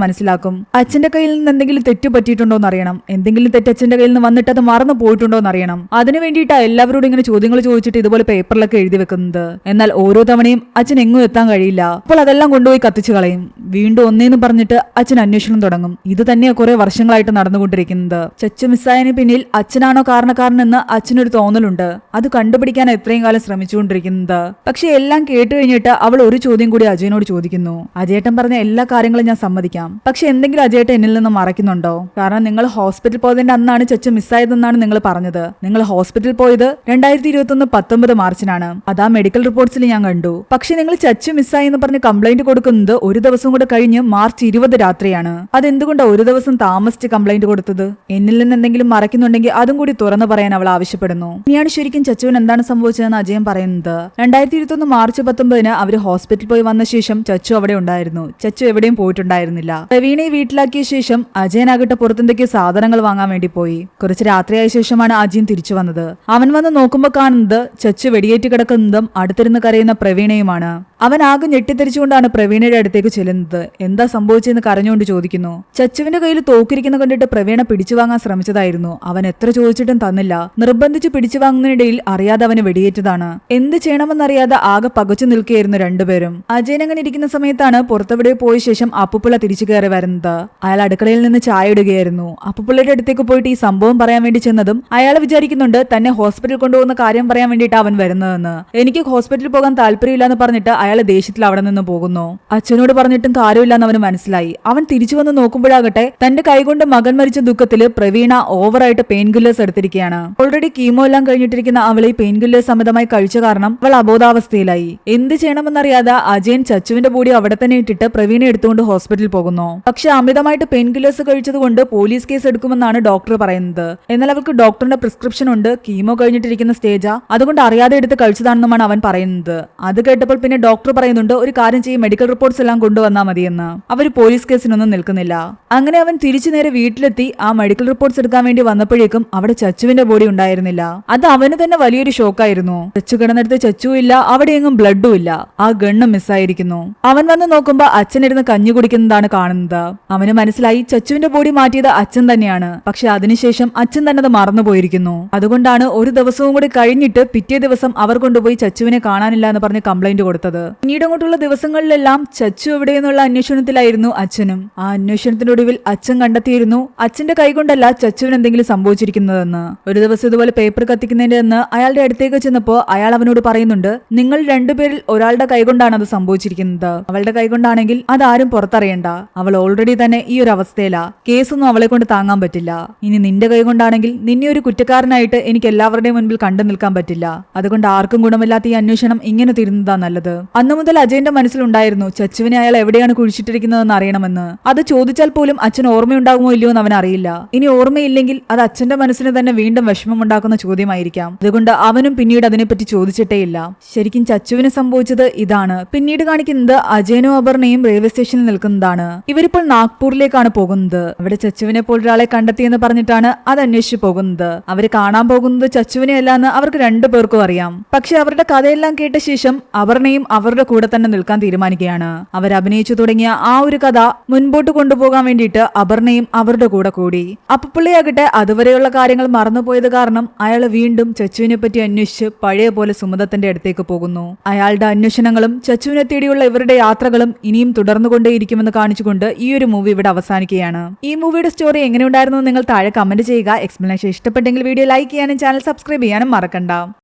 മനസ്സിലാക്കും. അച്ഛന്റെ കയ്യിൽ നിന്ന് എന്തെങ്കിലും തെറ്റ് പറ്റിയിട്ടുണ്ടോ എന്ന് അറിയണം. എന്തെങ്കിലും തെറ്റ് അച്ഛന്റെ കയ്യിൽ നിന്ന് വന്നിട്ട് അത് മറന്നു പോയിട്ടുണ്ടോ എന്ന് അറിയണം. അതിനു വേണ്ടിയിട്ടാണ് എല്ലാവരോടും ഇങ്ങനെ ചോദ്യങ്ങൾ ചോദിച്ചിട്ട് ഇതുപോലെ പേപ്പറിലൊക്കെ എഴുതി വെക്കുന്നത്. എന്നാൽ ഓരോ തവണയും അച്ഛൻ എങ്ങും എത്താൻ കഴിയില്ല. അപ്പോൾ അതെല്ലാം കൊണ്ടുപോയി കത്തിച്ചു കളയും. വീണ്ടും ഒന്നേന്ന് പറഞ്ഞിട്ട് അച്ഛൻ അന്വേഷണം തുടങ്ങും. ഇത് തന്നെയാ കുറെ വർഷങ്ങളായിട്ട് നടന്നുകൊണ്ടിരിക്കുന്നത്. ചച്ചു മിസ്സായതിന് പിന്നിൽ അച്ഛനാണോ കാരണക്കാരനെന്ന് അച്ഛനൊരു തോന്നലുണ്ട്. അത് കണ്ടുപിടിക്കാൻ എത്രയും കാലം ശ്രമിച്ചുകൊണ്ടിരിക്കുന്നത്. പക്ഷെ എല്ലാം കേട്ട് കഴിഞ്ഞിട്ട് അവൾ ഒരു ചോദ്യം കൂടി അജയനോട് ചോദിക്കുന്നു. അജയേട്ടൻ പറഞ്ഞ എല്ലാ കാര്യങ്ങളും ഞാൻ സമ്മതിക്കാം, പക്ഷെ എന്തെങ്കിലും അജയേട്ടൻ എന്നിൽ നിന്ന് മറയ്ക്കുന്നുണ്ടോ? കാരണം നിങ്ങൾ ഹോസ്പിറ്റൽ പോയതിന്റെ അന്നാണ് ചച്ചു മിസ്സായതെന്നാണ് നിങ്ങൾ പറഞ്ഞത്. നിങ്ങൾ ഹോസ്പിറ്റലിൽ പോയത് 2021 മാർച്ചിനാണ്. അതാ മെഡിക്കൽ റിപ്പോർട്ട്സിൽ ഞാൻ കണ്ടു. പക്ഷെ നിങ്ങൾ ചച്ചു മിസ്സായി എന്ന് പറഞ്ഞ് കംപ്ലൈന്റ് കൊടുക്കുന്നത് ഒരു ദിവസം കൂടെ കഴിഞ്ഞ് മാർച്ച് 20 രാത്രിയാണ്. അതെന്തുകൊണ്ടാണ് ഒരു ദിവസം താമസിച്ച് കംപ്ലൈന്റ് കൊടുത്തത്? എന്നിൽ നിന്ന് എന്തെങ്കിലും മറയ്ക്കുന്നുണ്ടെങ്കിൽ അതും കൂടി തുറന്നു പറയാൻ അവൾ ആവശ്യപ്പെടുന്നു. ഇനിയാണ് ശരിക്കും ചച്ചുവിന് എന്താണ് സംഭവിച്ചതെന്ന് അജയൻ പറയുന്നത്. 2021 മാർച്ച് 19 അവര് ഹോസ്പിറ്റലിൽ പോയി വന്ന ശേഷം ചച്ചു അവിടെ ഉണ്ടായിരുന്നു. ചച്ചു എവിടെയും പോയിട്ടുണ്ടായിരുന്നില്ല. പ്രവീണയെ വീട്ടിലാക്കിയ ശേഷം അജയനാകട്ടെ പുറത്തെന്തൊക്കെയോ സാധനങ്ങൾ വാങ്ങാൻ വേണ്ടി പോയി. കുറച്ച് രാത്രിയായ ശേഷമാണ് അജയൻ തിരിച്ചു വന്നത്. അവൻ വന്ന് നോക്കുമ്പോൾ കാണുന്നത് ചച്ചു വെടിയേറ്റ് കിടക്കുന്നതും അടുത്തിരുന്ന് കരയുന്ന പ്രവീണയുമാണ്. അവൻ ആകെ ഞെട്ടിത്തെറിച്ചുകൊണ്ടാണ് പ്രവീണയുടെ അടുത്തേക്ക് ചെല്ലുന്നത്. എന്താ സംഭവിച്ചെന്ന് കരഞ്ഞുകൊണ്ട് ചോദിക്കുന്നു. ചച്ചുവിന്റെ കയ്യിൽ തോക്കിരിക്കുന്ന കണ്ടിട്ട് പ്രവീണ പിടിച്ചു വാങ്ങാൻ ശ്രമിച്ചതായിരുന്നു. അവൻ എത്ര ചോദിച്ചിട്ടും തന്നില്ല. നിർബന്ധിച്ച് പിടിച്ചു വാങ്ങുന്നതിനിടയിൽ അറിയാതെ അവന് വെടിയേറ്റതാണ്. എന്ത് ചെയ്യണമെന്നറിയാതെ ആകെ പകച്ചു നിൽക്കുകയായിരുന്നു രണ്ടുപേരും. അജയൻ അങ്ങനെ ഇരിക്കുന്ന സമയത്താണ് പുറത്തെവിടെ പോയ ശേഷം അപ്പുപിള്ള തിരിച്ചു കയറി വരുന്നത്. അയാൾ അടുക്കളയിൽ നിന്ന് ചായ ഇടുകയായിരുന്നു. അപ്പുപിള്ളയുടെ അടുത്തേക്ക് പോയിട്ട് ഈ സംഭവം പറയാൻ വേണ്ടി ചെന്നതും അയാൾ വിചാരിക്കുന്നുണ്ട് തന്നെ ഹോസ്പിറ്റലിൽ കൊണ്ടുപോകുന്ന കാര്യം പറയാൻ വേണ്ടിയിട്ട് അവൻ വരുന്നതെന്ന്. എനിക്ക് ഹോസ്പിറ്റലിൽ പോകാൻ താല്പര്യമില്ല എന്ന് പറഞ്ഞിട്ട് അയാൾ ദേഷ്യത്തിൽ അവിടെ നിന്ന് പോകുന്നു. അച്ഛനോട് പറഞ്ഞിട്ടും കാര്യമില്ലെന്ന് അവന് മനസ്സിലായി. അവൻ തിരിച്ചു വന്ന് നോക്കുമ്പോഴാകട്ടെ തന്റെ കൈകൊണ്ട് മകൻ മരിച്ച ദുഃഖത്തില് പ്രവീണ ഓവറായിട്ട് പെയിൻ കില്ലേഴ്സ് എടുത്തിരിക്കുകയാണ്. ഓൾറെഡി കീമോ എല്ലാം കഴിഞ്ഞിട്ടിരിക്കുന്ന അവളെ പെയിൻ കില്ലേഴ്സ് അമിതമായി കഴിച്ച കാരണം അവൾ അബോധാവസ്ഥയിലായി. എന്ത് ചെയ്യണമെന്നറിയാതെ അജയൻ ചച്ചുവിന്റെ ബോഡി അവിടെ തന്നെ ഇട്ടിട്ട് പ്രവീണ എടുത്തുകൊണ്ട് ഹോസ്പിറ്റലിൽ പോകുന്നു. പക്ഷെ അമിതമായിട്ട് പെയിൻ കില്ലേഴ്സ് കഴിച്ചതുകൊണ്ട് പോലീസ് കേസ് എടുക്കുമെന്നാണ് ഡോക്ടർ പറയുന്നത്. എന്നാൽ അവൾക്ക് ഡോക്ടറിന്റെ പ്രിസ്ക്രിപ്ഷൻ ഉണ്ട്, കീമോ കഴിഞ്ഞിട്ടിരിക്കുന്ന സ്റ്റേജാ, അതുകൊണ്ട് അറിയാതെ എടുത്ത് കഴിച്ചതാണെന്നുമാണ് അവൻ പറയുന്നത്. അത് കേട്ടപ്പോൾ പിന്നെ ഡോക്ടർ പറയുന്നുണ്ട് ഒരു കാര്യം ചെയ്യും, മെഡിക്കൽ റിപ്പോർട്ട്സ് എല്ലാം കൊണ്ടുവന്നാൽ മതിയെന്ന്. അവർ പോലീസ് കേസിനൊന്നും നിൽക്കുന്നില്ല. അങ്ങനെ അവൻ തിരിച്ചു നേരെ വീട്ടിലെത്തി ആ മെഡിക്കൽ റിപ്പോർട്ട്സ് എടുക്കാൻ വേണ്ടി വന്നപ്പോഴേക്കും അവിടെ ചച്ചുവിന്റെ ബോഡി ഉണ്ടായിരുന്നില്ല. അത് അവന് തന്നെ വലിയൊരു ഷോക്കായിരുന്നു. ചച്ചു കിടന്നെടുത്ത് ചച്ചു ഇല്ല, അവിടെ എങ്ങും ബ്ലഡും ഇല്ല. ആ ഗണ്ണും മിസ്സായിരിക്കുന്നു. അവൻ വന്ന് നോക്കുമ്പോ അച്ഛനിരുന്ന് കഞ്ഞി കുടിക്കുന്നതാണ് കാണുന്നത്. അവന് മനസ്സിലായി ചച്ചുവിന്റെ ബോഡി മാറ്റിയത് അച്ഛൻ തന്നെയാണ്. പക്ഷെ അതിനുശേഷം അച്ഛൻ തന്നെ അത് മറന്നുപോയിരിക്കുന്നു. അതുകൊണ്ടാണ് ഒരു ദിവസവും കൂടി കഴിഞ്ഞിട്ട് പിറ്റേ ദിവസം അവർ കൊണ്ടുപോയി ചച്ചുവിനെ കാണാനില്ല എന്ന് പറഞ്ഞ് കംപ്ലൈന്റ് കൊടുത്തത്. പിന്നീട് അങ്ങോട്ടുള്ള ദിവസങ്ങളിലെല്ലാം ചച്ചു എവിടെയെന്നുള്ള അന്വേഷണത്തിലായിരുന്നു അച്ഛനും. ആ അന്വേഷണത്തിനൊടുവിൽ അച്ഛൻ കണ്ടെത്തിയിരുന്നു അച്ഛന്റെ കൈകൊണ്ടല്ല ചച്ചുവിന് എന്തെങ്കിലും സംഭവിച്ചിരിക്കുന്നതെന്ന്. ഒരു ദിവസം ഇതുപോലെ പേപ്പർ കത്തിക്കുന്നതിന്റെ എന്ന് അയാളുടെ അടുത്തേക്ക് ചെന്നപ്പോ അയാൾ അവനോട് പറയുന്നുണ്ട്, നിങ്ങൾ രണ്ടുപേരിൽ ഒരാളുടെ കൈകൊണ്ടാണ് അത് സംഭവിച്ചിരിക്കുന്നത്. അവളുടെ കൈകൊണ്ടാണെങ്കിൽ അതാരും പുറത്തറിയണ്ട. അവൾ ഓൾറെഡി തന്നെ ഈ ഒരു അവസ്ഥയിലാ. കേസൊന്നും അവളെ കൊണ്ട് താങ്ങാൻ പറ്റില്ല. ഇനി നിന്റെ കൈകൊണ്ടാണെങ്കിൽ നിന്നെ ഒരു കുറ്റക്കാരനായിട്ട് എനിക്ക് എല്ലാവരുടെയും മുൻപിൽ കണ്ടു നിൽക്കാൻ പറ്റില്ല. അതുകൊണ്ട് ആർക്കും ഗുണമില്ലാത്ത ഈ അന്വേഷണം ഇങ്ങനെ തീരുന്നതാ നല്ലത്. അന്നു മുതൽ അജയന്റെ മനസ്സിലുണ്ടായിരുന്നു ചച്ചുവിനെ അയാൾ എവിടെയാണ് കുഴിച്ചിട്ടിരിക്കുന്നതെന്ന് അറിയണമെന്ന്. അത് ചോദിച്ചാൽ പോലും അച്ഛൻ ഓർമ്മയുണ്ടാകുമോ ഇല്ലയോ എന്ന് അവൻ അറിയില്ല. ഇനി ഓർമ്മയില്ലെങ്കിൽ അത് അച്ഛന്റെ മനസ്സിന് തന്നെ വീണ്ടും വിഷമമുണ്ടാക്കുന്ന ചോദ്യമായിരിക്കാം. അതുകൊണ്ട് അവനും പിന്നീട് അതിനെപ്പറ്റി ചോദിച്ചിട്ടേയില്ല. ശരിക്കും ചച്ചുവിന് സംഭവിച്ചത് ഇതാണ്. പിന്നീട് കാണിക്കുന്നത് അജയനും അപർണയും റെയിൽവേ സ്റ്റേഷനിൽ നിൽക്കുന്നതാണ്. ഇവരിപ്പോൾ നാഗ്പൂരിലേക്കാണ് പോകുന്നത്. അവിടെ ചച്ചുവിനെ പോലെ ഒരാളെ കണ്ടെത്തിയെന്ന് പറഞ്ഞിട്ടാണ് അത് അന്വേഷിച്ചു പോകുന്നത്. അവര് കാണാൻ പോകുന്നത് ചച്ചുവിനെ അല്ലാന്ന് അവർക്ക് രണ്ടുപേർക്കും അറിയാം. പക്ഷെ അവരുടെ കഥയെല്ലാം കേട്ട ശേഷം അപർണയും അവരുടെ കൂടെ തന്നെ നിൽക്കാൻ തീരുമാനിക്കുകയാണ്. അവർ അഭിനയിച്ചു തുടങ്ങിയ ആ ഒരു കഥ മുൻപോട്ട് കൊണ്ടുപോകാൻ വേണ്ടിയിട്ട് അപർണയും അവരുടെ കൂടെ കൂടി. അപ്പുള്ളിയാകട്ടെ അതുവരെയുള്ള കാര്യങ്ങൾ മറന്നുപോയത് കാരണം അയാൾ വീണ്ടും ചച്ചുവിനെ പറ്റി അന്വേഷിച്ച് പഴയ പോലെ സുമദത്തിന്റെ അടുത്തേക്ക് പോകുന്നു. അയാളുടെ അന്വേഷണങ്ങളും ചച്ചുവിനെ തേടിയുള്ള ഇവരുടെ യാത്രകളും ഇനിയും തുടർന്നുകൊണ്ടേയിരിക്കുമെന്ന് കാണിച്ചുകൊണ്ട് ഈ ഒരു മൂവി ഇവിടെ അവസാനിക്കുകയാണ്. ഈ മൂവിയുടെ സ്റ്റോറി എങ്ങനെയുണ്ടായിരുന്നു നിങ്ങൾ താഴെ കമന്റ് ചെയ്യുക. എക്സ്പ്ലനേഷൻ ഇഷ്ടപ്പെട്ടെങ്കിൽ വീഡിയോ ലൈക്ക് ചെയ്യാനും ചാനൽ സബ്സ്ക്രൈബ് ചെയ്യാനും മറക്കണ്ട.